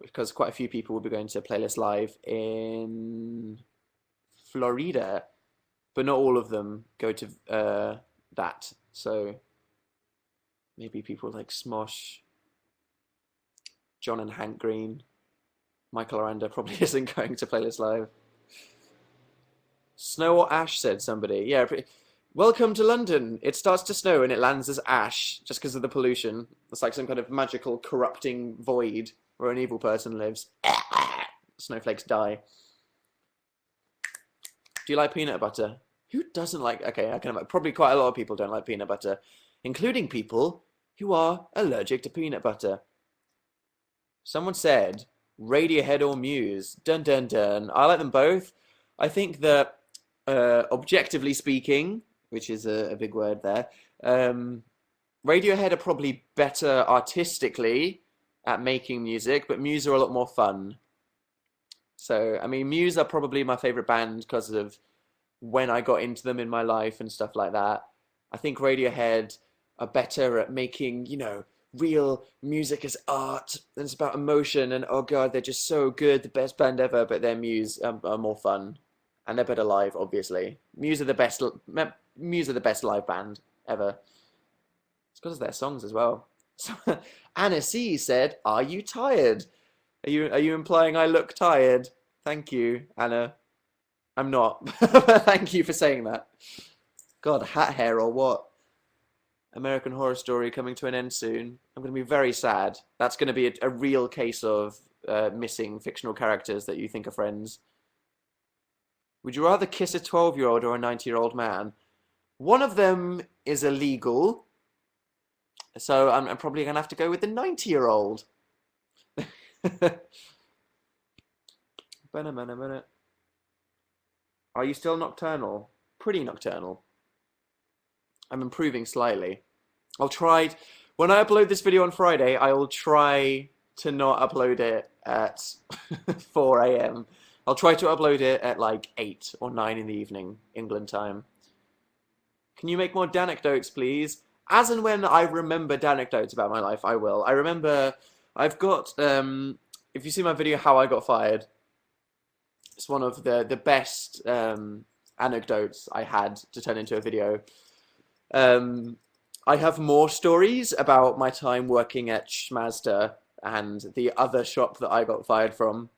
Because quite a few people will be going to Playlist Live in Florida. But not all of them go to that. So maybe people like Smosh, John and Hank Green, Michael Aranda probably isn't going to Playlist Live. Snow or ash, said somebody. Yeah, welcome to London. It starts to snow and it lands as ash just because of the pollution. It's like some kind of magical corrupting void where an evil person lives. Snowflakes die. Do you like peanut butter? Who doesn't like... Okay, I can imagine. Probably quite a lot of people don't like peanut butter, including people who are allergic to peanut butter. Someone said, Radiohead or Muse? Dun dun dun. I like them both. I think that, objectively speaking, which is a big word there, Radiohead are probably better artistically at making music, but Muse are a lot more fun. So, I mean, Muse are probably my favorite band because of when I got into them in my life and stuff like that. I think Radiohead are better at making, you know, real music as art, and it's about emotion, and oh god, they're just so good, the best band ever, but their Muse are more fun. And they're better live, obviously. Muse are the best live band ever. It's because of their songs as well. So, Anna C said, "Are you tired? Are you implying I look tired?" Thank you, Anna. I'm not. But thank you for saying that. God, hat hair or what? American Horror Story coming to an end soon. I'm going to be very sad. That's going to be a real case of missing fictional characters that you think are friends. Would you rather kiss a 12-year-old or a 90-year-old man? One of them is illegal, so I'm probably going to have to go with the 90-year-old. Are you still nocturnal? Pretty nocturnal. I'm improving slightly. I'll try... When I upload this video on Friday, I will try to not upload it at 4 a.m. I'll try to upload it at like 8 or 9 in the evening, England time. Can you make more Danecdotes, please? As and when I remember Danecdotes about my life, I will. I remember... I've got... if you see my video, How I Got Fired, it's one of the best anecdotes I had to turn into a video. I have more stories about my time working at Schmazda and the other shop that I got fired from,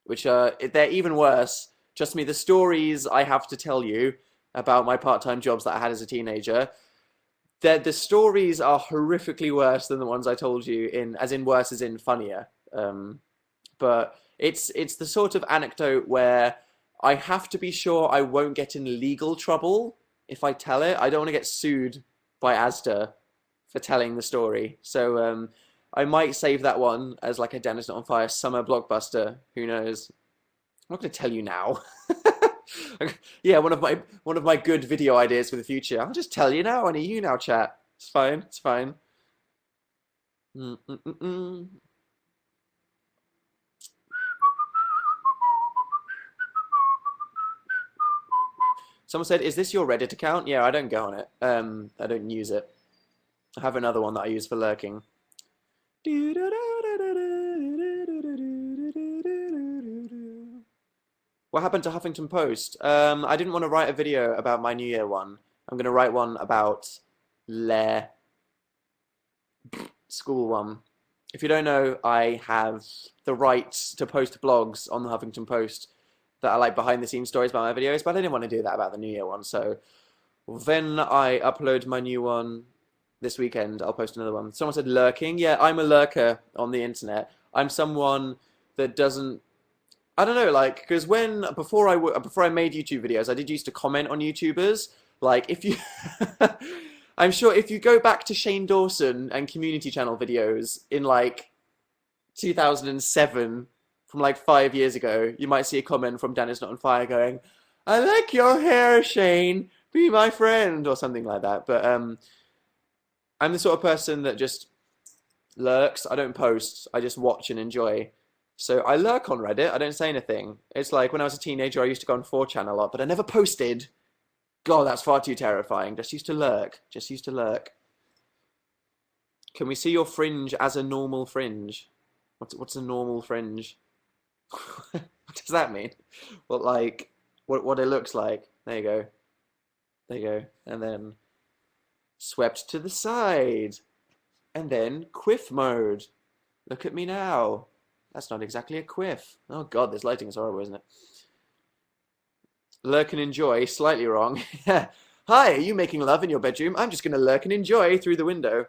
which they're even worse. Trust me, the stories I have to tell you about my part-time jobs that I had as a teenager, the stories are horrifically worse than the ones I told you, as in worse as in funnier. But It's the sort of anecdote where I have to be sure I won't get in legal trouble if I tell it. I don't want to get sued by Asda for telling the story. So I might save that one as like a Dennis Not on Fire summer blockbuster. Who knows? I'm not going to tell you now. Yeah, one of my good video ideas for the future. I'll just tell you now on a YouNow chat. It's fine. It's fine. Mm-mm-mm-mm. Someone said, "Is this your Reddit account?" Yeah, I don't go on it. I don't use it. I have another one that I use for lurking. What happened to Huffington Post? I didn't want to write a video about my New Year one. I'm going to write one about their school one. If you don't know, I have the rights to post blogs on the Huffington Post that are like behind the scenes stories about my videos, but I didn't want to do that about the New Year one. So when I upload my new one this weekend, I'll post another one. Someone said lurking. Yeah, I'm a lurker on the internet. I'm someone that doesn't. I don't know, like, because before I made YouTube videos, I did used to comment on YouTubers. Like, if you, I'm sure if you go back to Shane Dawson and community channel videos in like 2007, from like 5 years ago, you might see a comment from Dan Is Not on Fire going, "I like your hair, Shane. Be my friend," or something like that. But I'm the sort of person that just lurks. I don't post. I just watch and enjoy. So I lurk on Reddit. I don't say anything. It's like when I was a teenager, I used to go on 4chan a lot, but I never posted. God, that's far too terrifying. Just used to lurk. Just used to lurk. Can we see your fringe as a normal fringe? What's a normal fringe? What does that mean? What it looks like? There you go. There you go. And then swept to the side. And then quiff mode. Look at me now. That's not exactly a quiff. Oh God, this lighting is horrible, isn't it? Lurk and enjoy, slightly wrong. Hi, are you making love in your bedroom? I'm just going to lurk and enjoy through the window.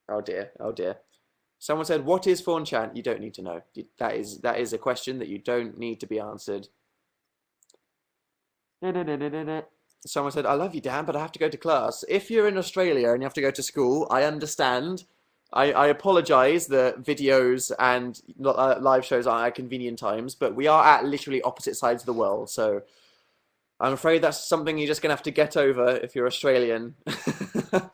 Oh dear, oh dear. Someone said, "What is 4chan?" You don't need to know. That is a question that you don't need to be answered. Someone said, "I love you, Dan, but I have to go to class." If you're in Australia and you have to go to school, I understand. I apologize that videos and live shows aren't at convenient times, but we are at literally opposite sides of the world, so I'm afraid that's something you're just going to have to get over if you're Australian.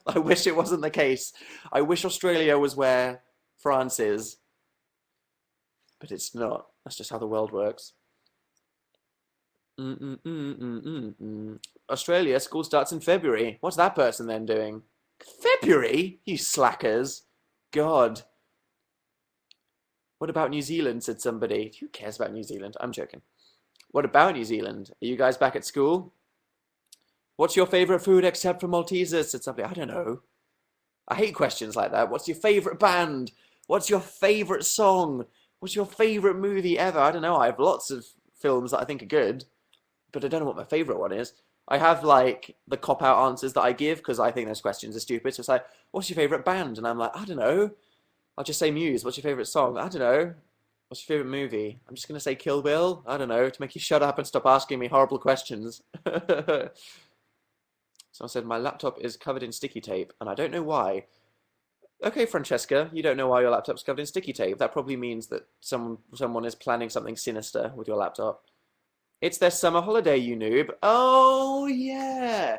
I wish it wasn't the case. I wish Australia was where France is, but it's not. That's just how the world works. Australia, school starts in February. What's that person then doing? February? You slackers. God. What about New Zealand, said somebody. Who cares about New Zealand? I'm joking. What about New Zealand? Are you guys back at school? What's your favorite food except for Maltesers, said somebody. I don't know. I hate questions like that. What's your favorite band? What's your favorite song? What's your favorite movie ever? I don't know. I have lots of films that I think are good, but I don't know what my favorite one is. I have like the cop-out answers that I give because I think those questions are stupid. So it's like, what's your favorite band? And I'm like, I don't know. I'll just say Muse. What's your favorite song? I don't know. What's your favorite movie? I'm just going to say Kill Bill. I don't know, to make you shut up and stop asking me horrible questions. Someone said, my laptop is covered in sticky tape, and I don't know why. Okay, Francesca, you don't know why your laptop's covered in sticky tape. That probably means that someone is planning something sinister with your laptop. It's their summer holiday, you noob. Oh, yeah.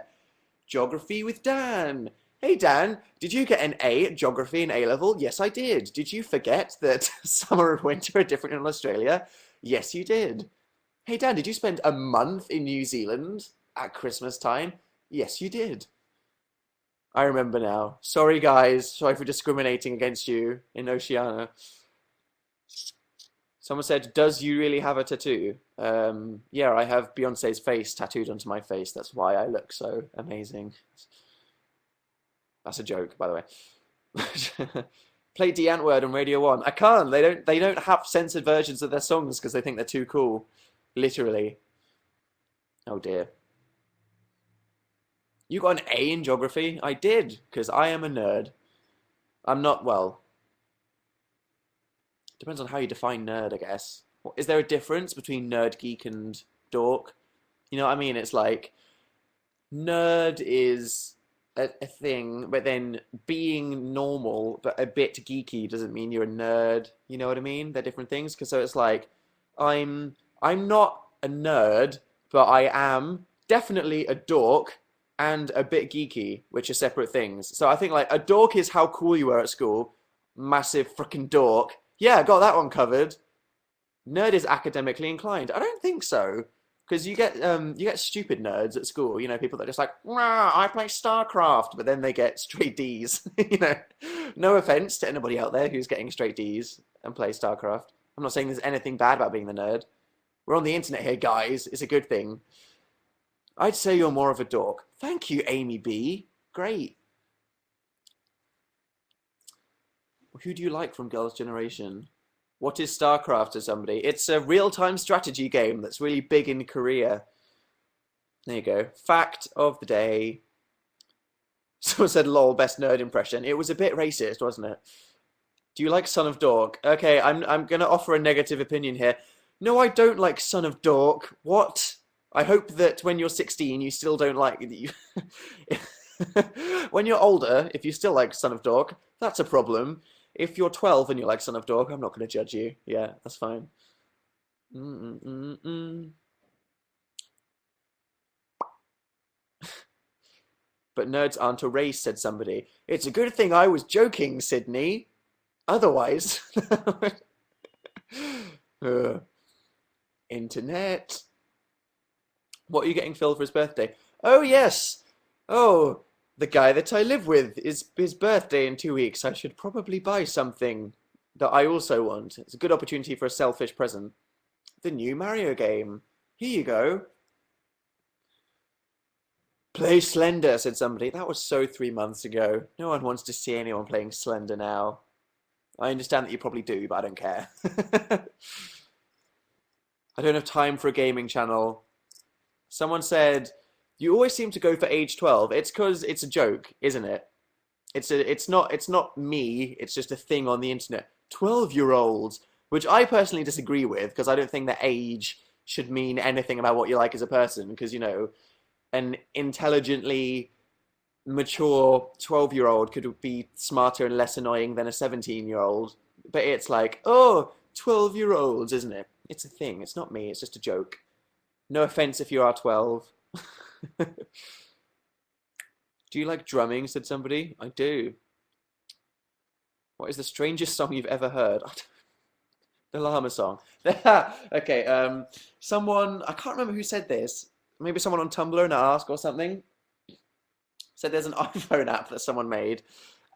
Geography with Dan. Hey, Dan, did you get an A at geography in A-level? Yes, I did. Did you forget that summer and winter are different in Australia? Yes, you did. Hey, Dan, did you spend a month in New Zealand at Christmas time? Yes, you did. I remember now. Sorry, guys. Sorry for discriminating against you in Oceania. Someone said, does you really have a tattoo? Yeah, I have Beyonce's face tattooed onto my face. That's why I look so amazing. That's a joke, by the way. Play D Antwoord on Radio 1. I can't. They don't have censored versions of their songs because they think they're too cool. Literally. Oh dear. You got an A in geography? I did, because I am a nerd. I'm not, well, depends on how you define nerd, I guess. Is there a difference between nerd, geek, and dork? You know what I mean? It's like nerd is a thing, but then being normal but a bit geeky doesn't mean you're a nerd. You know what I mean? They're different things. Because so it's like I'm I'm not a nerd, but I am definitely a dork and a bit geeky, which are separate things. So I think like a dork is how cool you were at school. Massive freaking dork. Yeah, got that one covered. Nerd is academically inclined. I don't think so. Because you get stupid nerds at school, you know, people that are just like, "Rah, I play StarCraft," but then they get straight D's, you know. No offense to anybody out there who's getting straight D's and plays StarCraft. I'm not saying there's anything bad about being the nerd. We're on the internet here, guys. It's a good thing. I'd say you're more of a dork. Thank you, Amy B. Great. Who do you like from Girls' Generation? What is StarCraft to somebody? It's a real-time strategy game that's really big in Korea. There you go. Fact of the day. Someone said, lol, best nerd impression. It was a bit racist, wasn't it? Do you like Son of Dork? Okay, I'm going to offer a negative opinion here. No, I don't like Son of Dork. What? I hope that when you're 16, you still don't like... When you're older, if you still like Son of Dork, that's a problem. If you're 12 and you like Son of Dog, I'm not going to judge you. Yeah, that's fine. But nerds aren't a race, said somebody. It's a good thing I was joking, Sydney. Otherwise... Internet. What are you getting Phil for his birthday? Oh, yes. Oh, the guy that I live with is his birthday in 2 weeks. I should probably buy something that I also want. It's a good opportunity for a selfish present. The new Mario game. Here you go. Play Slender, said somebody. That was so 3 months ago. No one wants to see anyone playing Slender now. I understand that you probably do, but I don't care. I don't have time for a gaming channel. Someone said... You always seem to go for age 12. It's because it's a joke, isn't it? It's not me. It's just a thing on the internet. 12-year-olds, which I personally disagree with because I don't think that age should mean anything about what you like as a person. Because you know, an intelligently mature 12-year-old could be smarter and less annoying than a 17-year-old. But it's like, oh, 12-year-olds, isn't it? It's a thing. It's not me. It's just a joke. No offense if you are 12. Do you like drumming, said somebody. I do. What is the strangest song you've ever heard? The llama song. Okay, someone, I can't remember who said this. Maybe someone on Tumblr in Ask or something. Said there's an iPhone app that someone made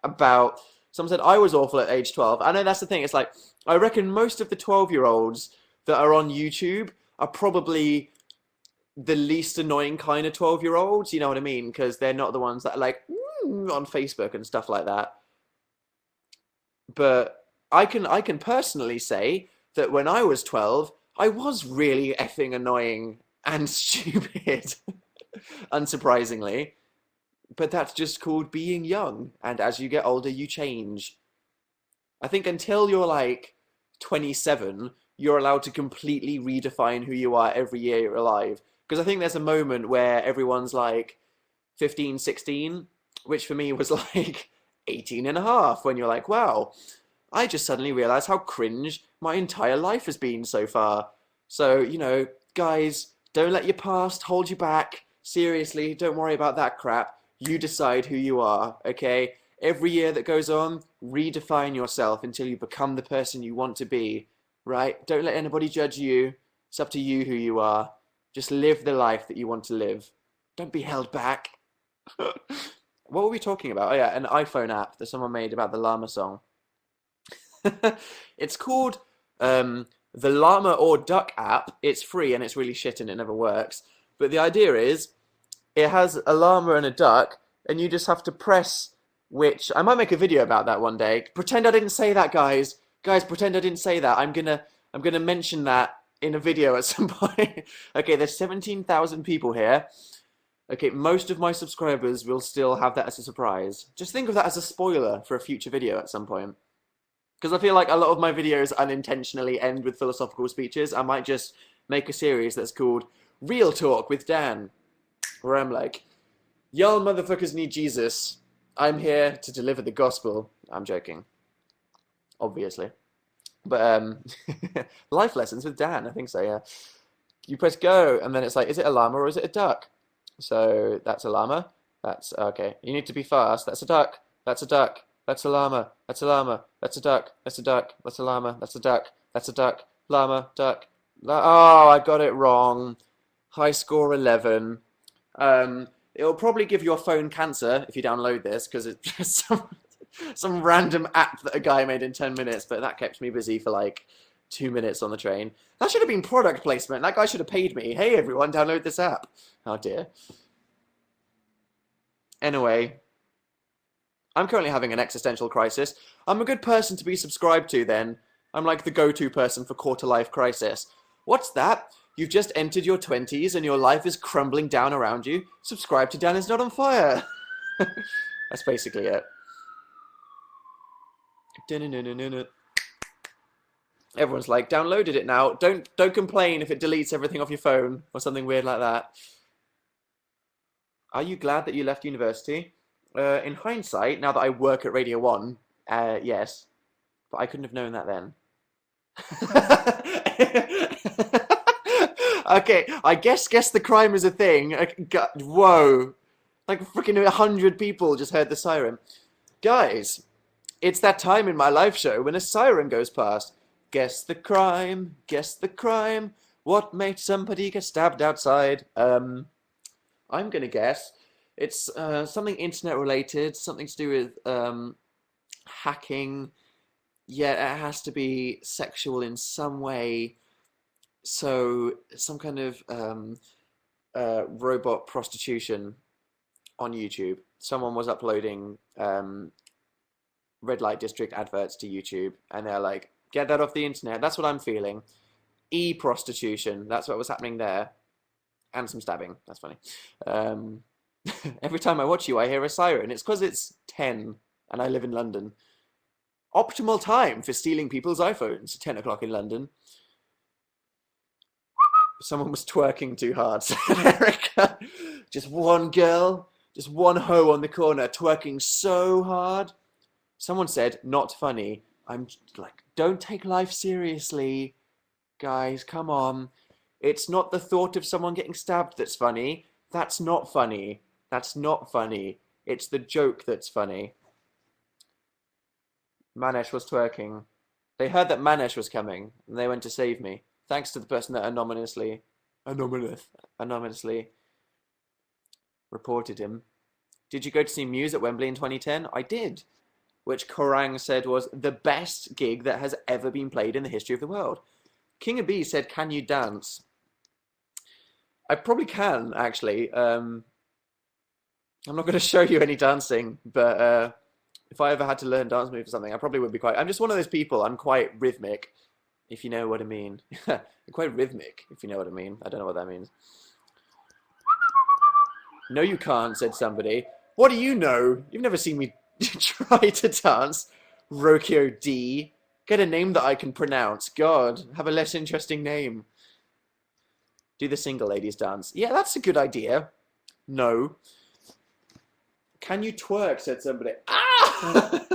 about, someone said I was awful at age 12. I know that's the thing. It's like, I reckon most of the 12-year-olds that are on YouTube are probably the least annoying kind of 12-year-olds, you know what I mean? Because they're not the ones that are like on Facebook and stuff like that. But I can personally say that when I was 12, I was really effing annoying and stupid, unsurprisingly. But that's just called being young, and as you get older, you change. I think until you're like 27, you're allowed to completely redefine who you are every year you're alive. Because I think there's a moment where everyone's like 15, 16, which for me was like 18 and a half, when you're like, wow, I just suddenly realized how cringe my entire life has been so far. So, you know, guys, don't let your past hold you back. Seriously, don't worry about that crap. You decide who you are, okay? Every year that goes on, redefine yourself until you become the person you want to be, right? Don't let anybody judge you. It's up to you who you are. Just live the life that you want to live. Don't be held back. What were we talking about? Oh yeah, an iPhone app that someone made about the llama song. It's called the Llama or Duck app. It's free and it's really shit and it never works. But the idea is, it has a llama and a duck, and you just have to press which... I might make a video about that one day. Pretend I didn't say that, guys. Guys, pretend I didn't say that. I'm gonna mention that in a video at some point. Okay, there's 17,000 people here. Okay, most of my subscribers will still have that as a surprise. Just think of that as a spoiler for a future video at some point. Because I feel like a lot of my videos unintentionally end with philosophical speeches. I might just make a series that's called Real Talk with Dan, where I'm like, y'all motherfuckers need Jesus. I'm here to deliver the gospel. I'm joking, obviously. But life lessons with Dan, I think so, yeah. You press go, and then it's like, is it a llama or is it a duck? So that's a llama. That's okay. You need to be fast. That's a duck. That's a duck. That's a llama. That's a llama. That's a duck. That's a duck. That's a llama. That's a duck. That's a duck. Llama. Duck. Oh, I got it wrong. High score 11. It'll probably give your phone cancer if you download this because it's just some random app that a guy made in 10 minutes, but that kept me busy for like 2 minutes on the train. That should have been product placement. That guy should have paid me. Hey everyone, download this app. Oh dear. Anyway, I'm currently having an existential crisis. I'm a good person to be subscribed to then. I'm like the go-to person for quarter-life crisis. What's that? You've just entered your 20s and your life is crumbling down around you. Subscribe to Dan is Not on Fire. That's basically it. Everyone's like, downloaded it now. Don't complain if it deletes everything off your phone or something weird like that. Are you glad that you left university? In hindsight, now that I work at Radio 1, yes. But I couldn't have known that then. Okay, I guess the crime is a thing. Whoa. Like freaking 100 people just heard the siren. Guys, it's that time in my live show when a siren goes past. Guess the crime, guess the crime. What made somebody get stabbed outside? I'm gonna guess it's something internet related, something to do with hacking. Yeah, it has to be sexual in some way. So some kind of robot prostitution on YouTube. Someone was uploading red light district adverts to YouTube, and they're like, "Get that off the internet." That's what I'm feeling. E-prostitution. That's what was happening there, and some stabbing. That's funny. Every time I watch you, I hear a siren. It's because it's 10, and I live in London. Optimal time for stealing people's iPhones. 10 o'clock in London. Someone was twerking too hard, said Erica. Just one girl, just one hoe on the corner, twerking so hard. Someone said, not funny. I'm like, don't take life seriously. Guys, come on. It's not the thought of someone getting stabbed that's funny. That's not funny. That's not funny. It's the joke that's funny. Manesh was twerking. They heard that Manesh was coming, and they went to save me. Thanks to the person that anonymously reported him. Did you go to see Muse at Wembley in 2010? I did. Which Korang said was the best gig that has ever been played in the history of the world. King of B said, can you dance? I probably can, actually. I'm not going to show you any dancing, but if I ever had to learn dance moves or something, I probably would be quite... I'm just one of those people, I'm quite rhythmic, if you know what I mean. I'm quite rhythmic, if you know what I mean. I don't know what that means. No, you can't, said somebody. What do you know? You've never seen me try to dance. Rokio D. Get a name that I can pronounce. God, have a less interesting name. Do the single ladies dance. Yeah, that's a good idea. No. Can you twerk, said somebody. Ah!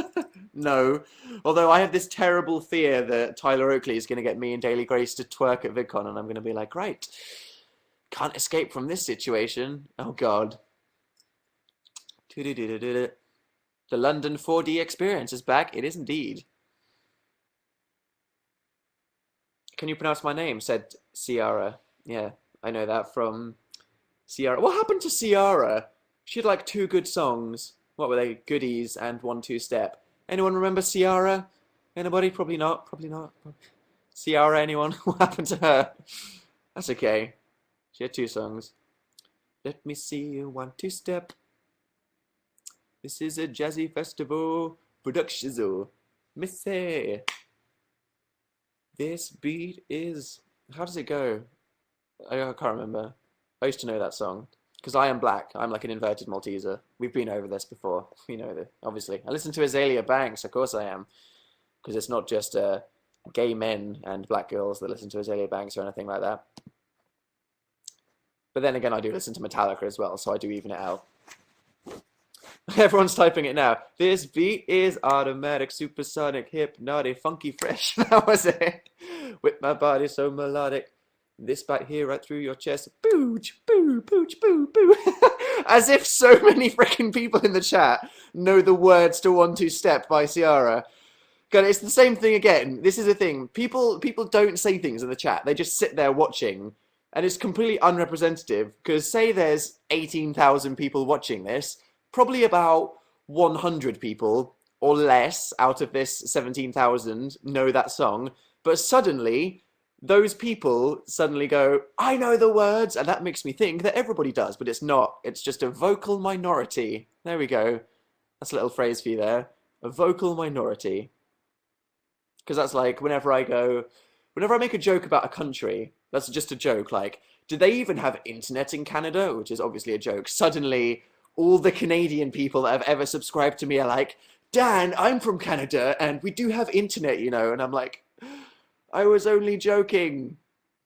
No. Although I have this terrible fear that Tyler Oakley is going to get me and Daily Grace to twerk at VidCon, and I'm going to be like, right, can't escape from this situation. Oh, God. The London 4D experience is back. It is indeed. Can you pronounce my name? Said Ciara. Yeah, I know that from Ciara. What happened to Ciara? She had like 2 good songs. What were they? Goodies and 1-2 Step. Anyone remember Ciara? Anybody? Probably not. Probably not. Ciara, anyone? What happened to her? That's okay. She had 2 songs. Let me see you 1-2 Step. This is a jazzy festival production. Missy. This beat is... How does it go? I can't remember. I used to know that song. Because I am black. I'm like an inverted Malteser. We've been over this before. We know that, obviously. I listen to Azalea Banks. Of course I am. Of because it's not just gay men and black girls that listen to Azalea Banks or anything like that. But then again, I do listen to Metallica as well, so I do even it out. Everyone's typing it now. This beat is automatic, supersonic, hypnotic, funky, fresh. That was it. With my body so melodic. This bite here right through your chest. Booch, boo, booch, boo, boo. As if so many freaking people in the chat know the words to One Two Step by Ciara. God, it's the same thing again. This is the thing. People don't say things in the chat. They just sit there watching. And it's completely unrepresentative. Because say there's 18,000 people watching this. Probably about 100 people or less out of this 17,000 know that song. But suddenly, those people suddenly go, I know the words. And that makes me think that everybody does. But it's not. It's just a vocal minority. There we go. That's a little phrase for you there. A vocal minority. Because that's like whenever I make a joke about a country, that's just a joke. Like, did they even have internet in Canada? Which is obviously a joke. Suddenly, all the Canadian people that have ever subscribed to me are like, Dan, I'm from Canada and we do have internet, you know. And I'm like, I was only joking.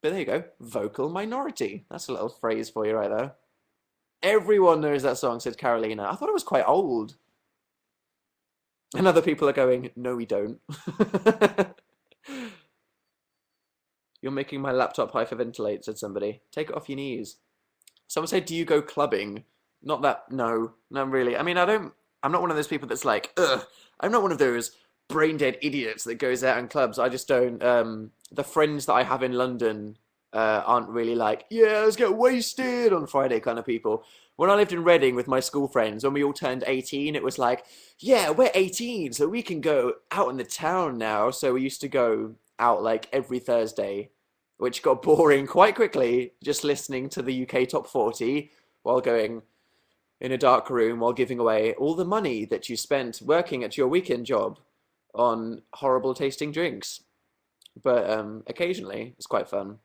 But there you go. Vocal minority. That's a little phrase for you right there. Everyone knows that song, said Carolina. I thought it was quite old. And other people are going, no, we don't. You're making my laptop hyperventilate, said somebody. Take it off your knees. Someone said, do you go clubbing? Not that, no, not really. I mean, I'm not one of those people that's like, ugh. I'm not one of those brain dead idiots that goes out in clubs. I just don't, the friends that I have in London aren't really like, yeah, let's get wasted on Friday kind of people. When I lived in Reading with my school friends, when we all turned 18, it was like, yeah, we're 18, so we can go out in the town now. So we used to go out like every Thursday, which got boring quite quickly, just listening to the UK Top 40 while going in a dark room while giving away all the money that you spent working at your weekend job on horrible tasting drinks. But occasionally, it's quite fun.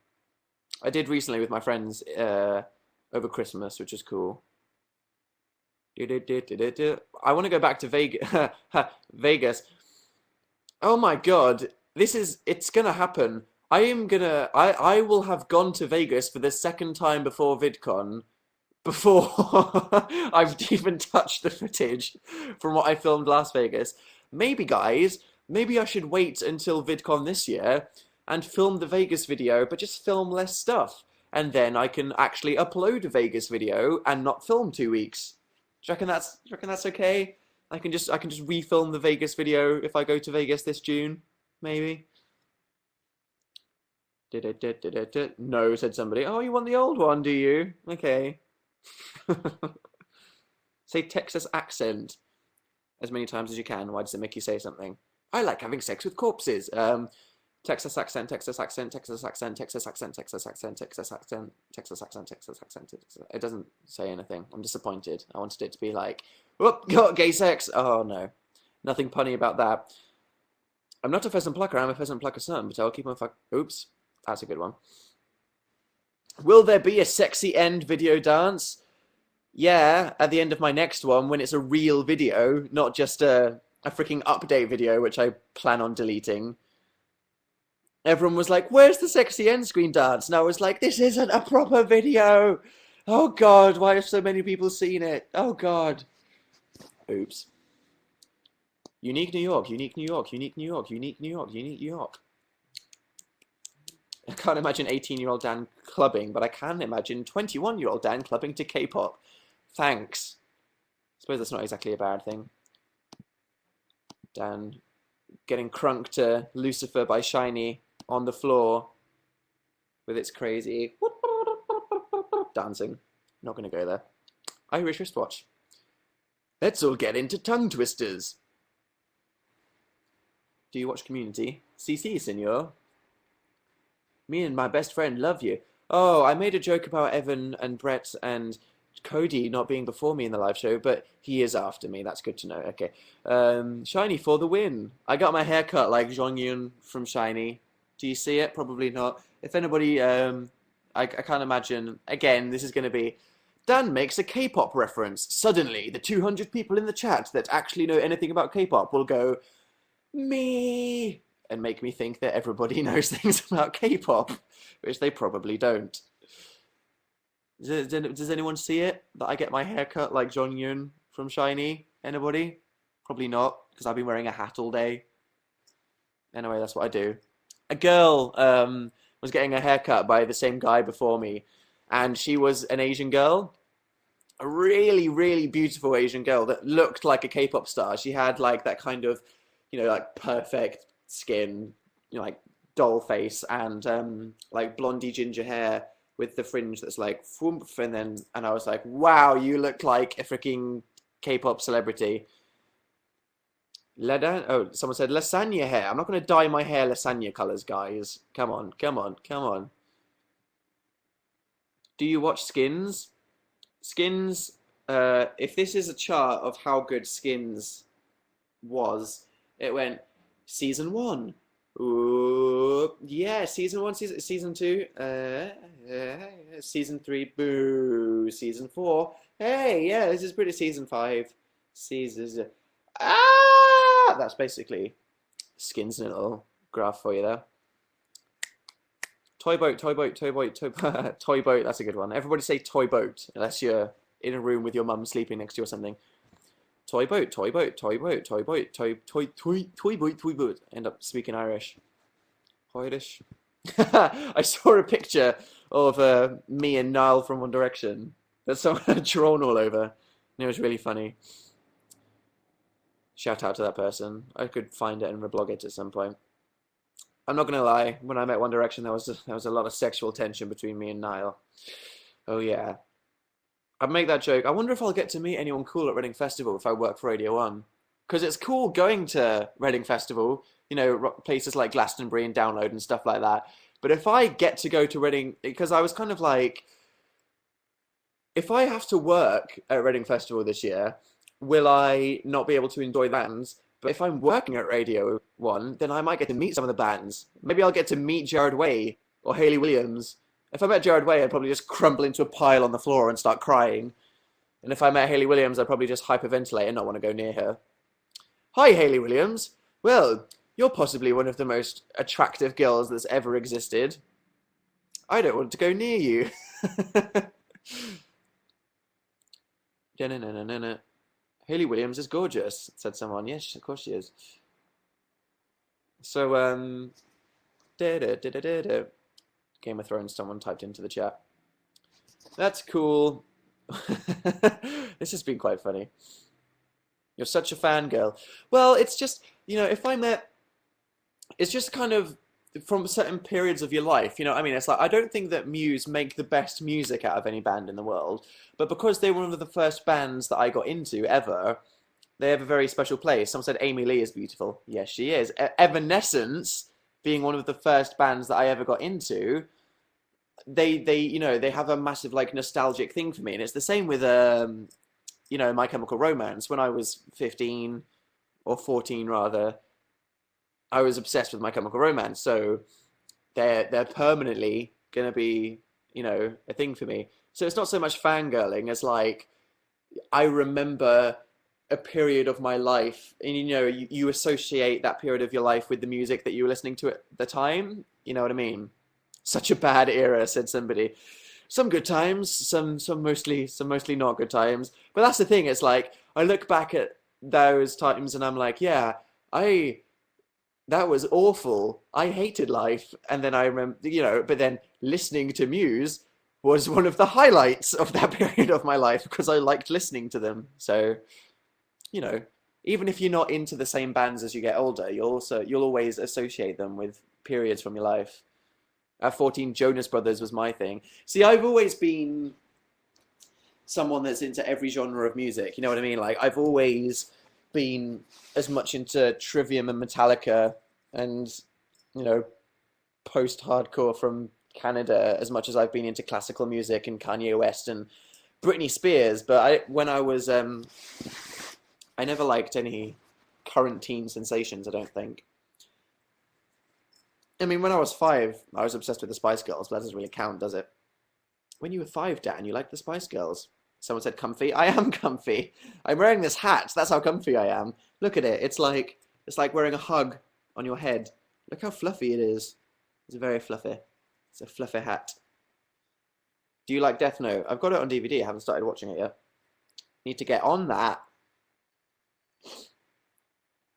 I did recently with my friends over Christmas, which is cool. I want to go back to Vegas. Vegas. Oh my God. It's gonna happen. I will have gone to Vegas for the second time before VidCon, before I've even touched the footage from what I filmed Las Vegas. Maybe, guys, maybe I should wait until VidCon this year and film the Vegas video, but just film less stuff. And then I can actually upload a Vegas video and not film 2 weeks. Do you reckon that's okay? I can just refilm the Vegas video if I go to Vegas this June, maybe. No, said somebody. Oh, you want the old one, do you? Okay. Say Texas accent as many times as you can. Why does it make you say something? I like having sex with corpses. Texas accent, Texas accent, Texas accent, Texas accent, Texas accent, Texas accent, Texas accent, Texas accent. It doesn't say anything. I'm disappointed. I wanted it to be like, whoop, got gay sex. Oh no, nothing punny about that. I'm not a pheasant plucker. I'm a pheasant plucker son, but I'll keep on Oops, that's a good one. Will there be a sexy end video dance? Yeah, at the end of my next one, when it's a real video, not just a freaking update video, which I plan on deleting. Everyone was like, where's the sexy end screen dance? And I was like, this isn't a proper video. Oh God, why have so many people seen it? Oh God. Oops. Unique New York, unique New York, unique New York, unique New York, unique New York. I can't imagine 18-year-old Dan clubbing, but I can imagine 21-year-old Dan clubbing to K-pop. Thanks. I suppose that's not exactly a bad thing. Dan getting crunk to Lucifer by Shiny on the floor with its crazy dancing. Not going to go there. Irish wristwatch. Let's all get into tongue twisters. Do you watch Community? CC, senor. Me and my best friend love you. Oh, I made a joke about Evan and Brett and Cody not being before me in the live show, but he is after me. That's good to know. Okay. Shiny for the win. I got my hair cut like Jonghyun from Shiny. Do you see it? Probably not. If anybody, I can't imagine. Again, this is going to be, Dan makes a K-pop reference. Suddenly, the 200 people in the chat that actually know anything about K-pop will go, me and make me think that everybody knows things about K-pop, which they probably don't. Does anyone see it? That I get my hair cut like Jong Yoon from Shiny? Anybody? Probably not, because I've been wearing a hat all day. Anyway, that's what I do. A girl was getting her hair cut by the same guy before me, and she was an Asian girl, a really, really beautiful Asian girl that looked like a K-pop star. She had like that kind of, like perfect skin, like doll face, and like blondie ginger hair with the fringe that's like whoomp, and I was like, wow, you look like a freaking K-pop celebrity. Oh, someone said lasagna hair. I'm not going to dye my hair lasagna colors, guys. Come on, come on, come on. Do you watch Skins? Skins, if this is a chart of how good Skins was, it went season 1. Ooh, yeah, season 1, season 2, season 3, boo, season 4. Hey, yeah, this is pretty season 5. Season, that's basically Skins in a little graph for you there. Toy boat, toy boat, toy boat, toy boat. That's a good one. Everybody say toy boat, unless you're in a room with your mum sleeping next to you or something. Toy boat, toy boat, toy boat, toy boat, toy boat, toy boat. End up speaking Irish. Irish. I saw a picture of me and Niall from One Direction that someone had drawn all over, and it was really funny. Shout out to that person. I could find it and reblog it at some point. I'm not gonna lie. When I met One Direction, there was a lot of sexual tension between me and Niall. Oh yeah. I'd make that joke. I wonder if I'll get to meet anyone cool at Reading Festival if I work for Radio 1. Because it's cool going to Reading Festival, places like Glastonbury and Download and stuff like that. But if I get to go to Reading, because I was kind of like, if I have to work at Reading Festival this year, will I not be able to enjoy bands? But if I'm working at Radio 1, then I might get to meet some of the bands. Maybe I'll get to meet Jared Way or Hayley Williams. If I met Jared Way, I'd probably just crumble into a pile on the floor and start crying. And if I met Hayley Williams, I'd probably just hyperventilate and not want to go near her. Hi, Hayley Williams. Well, you're possibly one of the most attractive girls that's ever existed. I don't want to go near you. Hayley Williams is gorgeous, said someone. Yes, of course she is. So, Game of Thrones, someone typed into the chat. That's cool. This has been quite funny. You're such a fangirl. Well, it's just, if I met, it's just kind of from certain periods of your life, it's like, I don't think that Muse make the best music out of any band in the world, but because they were one of the first bands that I got into ever, they have a very special place. Someone said Amy Lee is beautiful. Yes, she is. Evanescence, being one of the first bands that I ever got into, they have a massive like nostalgic thing for me, and it's the same with My Chemical Romance. When I was 15 or 14 rather, I was obsessed with My Chemical Romance, so they're permanently gonna be a thing for me. So it's not so much fangirling as like I remember a period of my life, and you associate that period of your life with the music that you were listening to at the time. You know what I mean? Such a bad era, said somebody. Some good times, some mostly not good times. But that's the thing. It's like I look back at those times and I'm like, yeah, that was awful. I hated life. And then I remember, but then listening to Muse was one of the highlights of that period of my life because I liked listening to them. So, even if you're not into the same bands as you get older, you'll always associate them with periods from your life. At 14, Jonas Brothers was my thing. See, I've always been someone that's into every genre of music. You know what I mean? Like, I've always been as much into Trivium and Metallica and, post-hardcore from Canada as much as I've been into classical music and Kanye West and Britney Spears. But when I was, I never liked any current teen sensations, I don't think. I mean, when I was 5, I was obsessed with the Spice Girls, but that doesn't really count, does it? When you were 5, Dan, you liked the Spice Girls. Someone said comfy. I am comfy. I'm wearing this hat. That's how comfy I am. Look at it. It's like It's like wearing a hug on your head. Look how fluffy it is. It's very fluffy. It's a fluffy hat. Do you like Death Note? I've got it on DVD. I haven't started watching it yet. Need to get on that.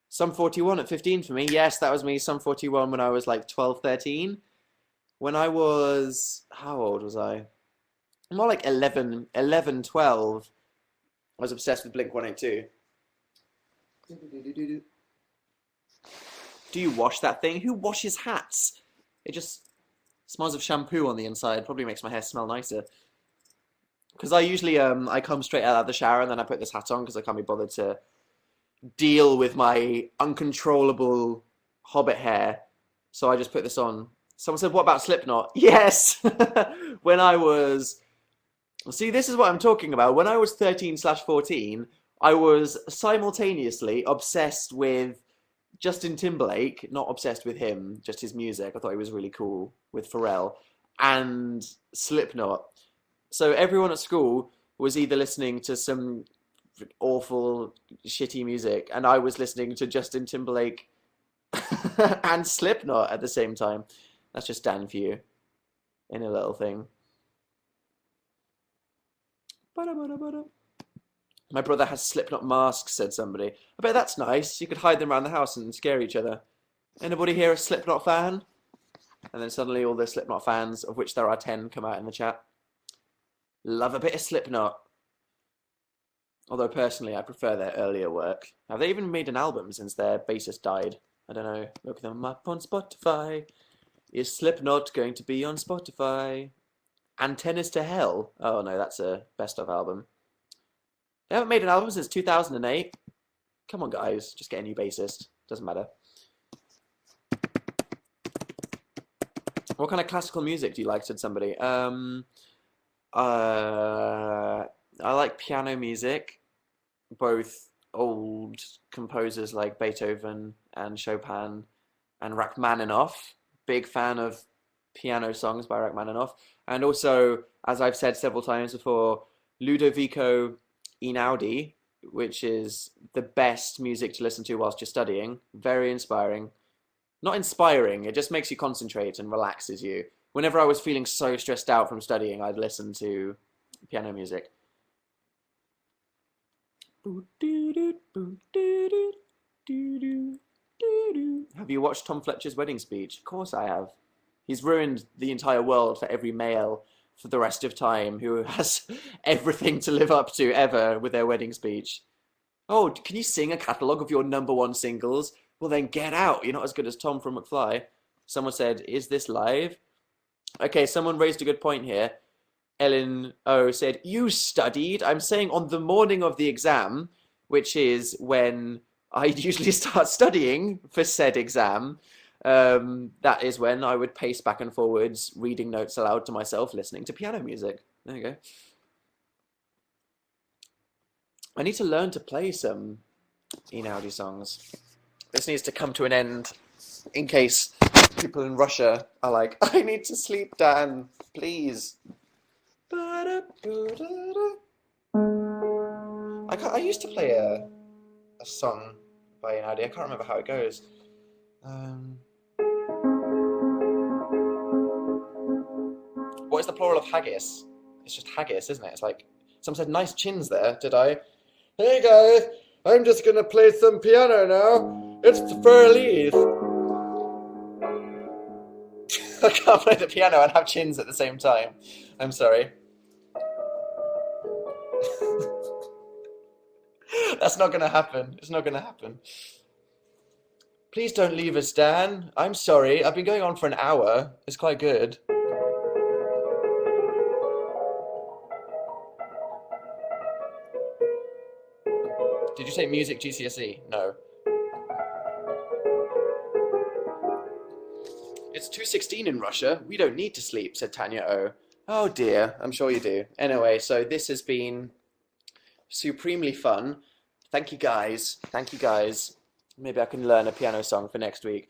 Sum 41 at 15 for me. Yes, that was me. Sum 41 when I was like 12, 13. When I was... How old was I? More like 11, 12. I was obsessed with Blink-182. Do you wash that thing? Who washes hats? It just smells of shampoo on the inside. Probably makes my hair smell nicer. Because I usually I come straight out of the shower and then I put this hat on because I can't be bothered to deal with my uncontrollable hobbit hair. So I just put this on. Someone said, what about Slipknot? Yes! When I was... See, this is what I'm talking about. When I was 13/14, I was simultaneously obsessed with Justin Timberlake, not obsessed with him, just his music. I thought he was really cool with Pharrell, and Slipknot. So everyone at school was either listening to some awful, shitty music, and I was listening to Justin Timberlake and Slipknot at the same time. That's just Dan for you in a little thing. My brother has Slipknot masks, said somebody. I bet that's nice. You could hide them around the house and scare each other. Anybody here a Slipknot fan? And then suddenly all the Slipknot fans, of which there are 10, come out in the chat. Love a bit of Slipknot. Although personally, I prefer their earlier work. Have they even made an album since their bassist died? I don't know. Look them up on Spotify. Is Slipknot going to be on Spotify? Antennas to Hell. Oh no, that's a best of album. They haven't made an album since 2008. Come on, guys. Just get a new bassist. Doesn't matter. What kind of classical music do you like, said somebody. I like piano music. Both old composers like Beethoven and Chopin and Rachmaninoff. Big fan of piano songs by Rachmaninoff. And also, as I've said several times before, Ludovico Einaudi, which is the best music to listen to whilst you're studying. Very inspiring. Not inspiring, it just makes you concentrate and relaxes you. Whenever I was feeling so stressed out from studying, I'd listen to piano music. Have you watched Tom Fletcher's wedding speech? Of course I have. He's ruined the entire world for every male for the rest of time who has everything to live up to ever with their wedding speech. Oh, can you sing a catalogue of your #1 singles? Well then get out, you're not as good as Tom from McFly. Someone said, is this live? Okay, someone raised a good point here. Ellen O said, you studied? I'm saying on the morning of the exam, which is when I usually start studying for said exam. That is when I would pace back and forwards, reading notes aloud to myself, listening to piano music. There you go. I need to learn to play some Einaudi songs. This needs to come to an end in case people in Russia are like, I need to sleep, Dan, please. I used to play a song by Einaudi. I can't remember how it goes. What is the plural of haggis? It's just haggis, isn't it? It's like, someone said nice chins there, did I? Hey guys, I'm just gonna play some piano now. It's for Elise. I can't play the piano and have chins at the same time. I'm sorry. That's not gonna happen. It's not gonna happen. Please don't leave us, Dan. I'm sorry. I've been going on for an hour. It's quite good. Did you say music GCSE? No. It's 2:16 in Russia. We don't need to sleep, said Tanya O. Oh dear, I'm sure you do. Anyway, so this has been supremely fun. Thank you guys. Thank you guys. Maybe I can learn a piano song for next week.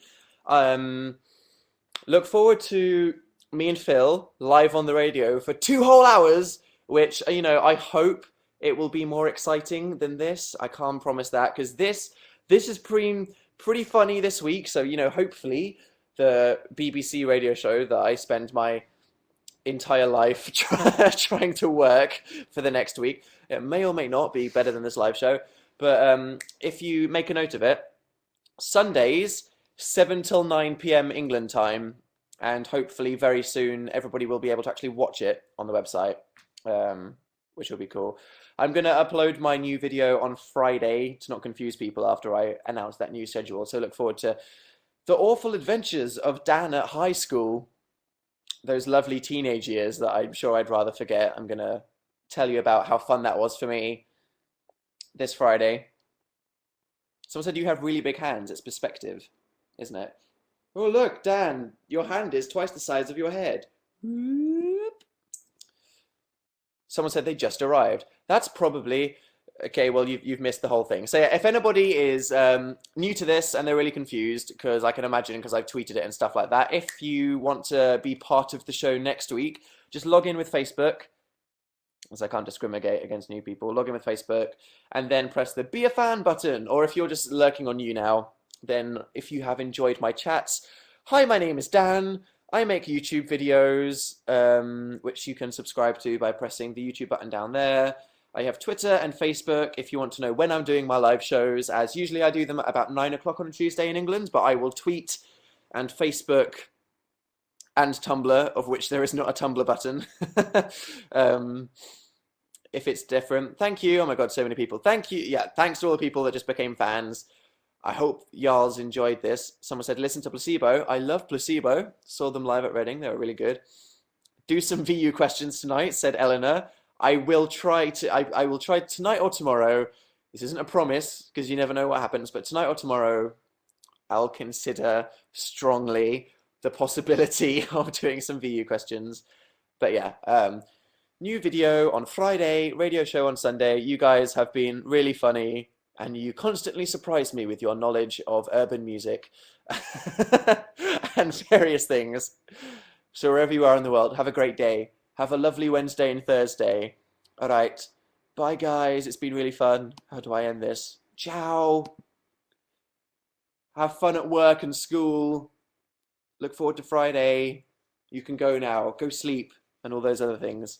Look forward to me and Phil live on the radio for 2 whole hours, which, you know, I hope it will be more exciting than this. I can't promise that, because this has pretty funny this week. So, hopefully the BBC radio show that I spend my entire life trying to work for the next week, it may or may not be better than this live show. But if you make a note of it, Sundays, 7 till 9 p.m. England time, and hopefully very soon everybody will be able to actually watch it on the website, which will be cool. I'm going to upload my new video on Friday to not confuse people after I announce that new schedule. So look forward to the awful adventures of Dan at high school, those lovely teenage years that I'm sure I'd rather forget. I'm going to tell you about how fun that was for me this Friday. Someone said you have really big hands. It's perspective, isn't it? Oh, look, Dan, your hand is twice the size of your head. Someone said they just arrived. That's probably... Okay, well, you've missed the whole thing. So yeah, if anybody is new to this and they're really confused, because I can imagine, because I've tweeted it and stuff like that, if you want to be part of the show next week, just log in with Facebook, as I can't discriminate against new people. Log in with Facebook, and then press the Be a Fan button. Or if you're just lurking on YouNow, then if you have enjoyed my chats, hi, my name is Dan. I make YouTube videos, which you can subscribe to by pressing the YouTube button down there. I have Twitter and Facebook if you want to know when I'm doing my live shows, as usually I do them at about 9 o'clock on a Tuesday in England, but I will tweet and Facebook and Tumblr, of which there is not a Tumblr button, if it's different. Thank you. Oh my God, so many people. Thank you. Yeah, thanks to all the people that just became fans. I hope y'all's enjoyed this. Someone said, listen to Placebo. I love Placebo. Saw them live at Reading. They were really good. Do some VU questions tonight, said Eleanor. I will try tonight or tomorrow. This isn't a promise because you never know what happens, but tonight or tomorrow I'll consider strongly the possibility of doing some VU questions. But yeah, new video on Friday, radio show on Sunday. You guys have been really funny and you constantly surprise me with your knowledge of urban music and various things. So wherever you are in the world, have a great day. Have a lovely Wednesday and Thursday. All right. Bye, guys. It's been really fun. How do I end this? Ciao. Have fun at work and school. Look forward to Friday. You can go now. Go sleep and all those other things.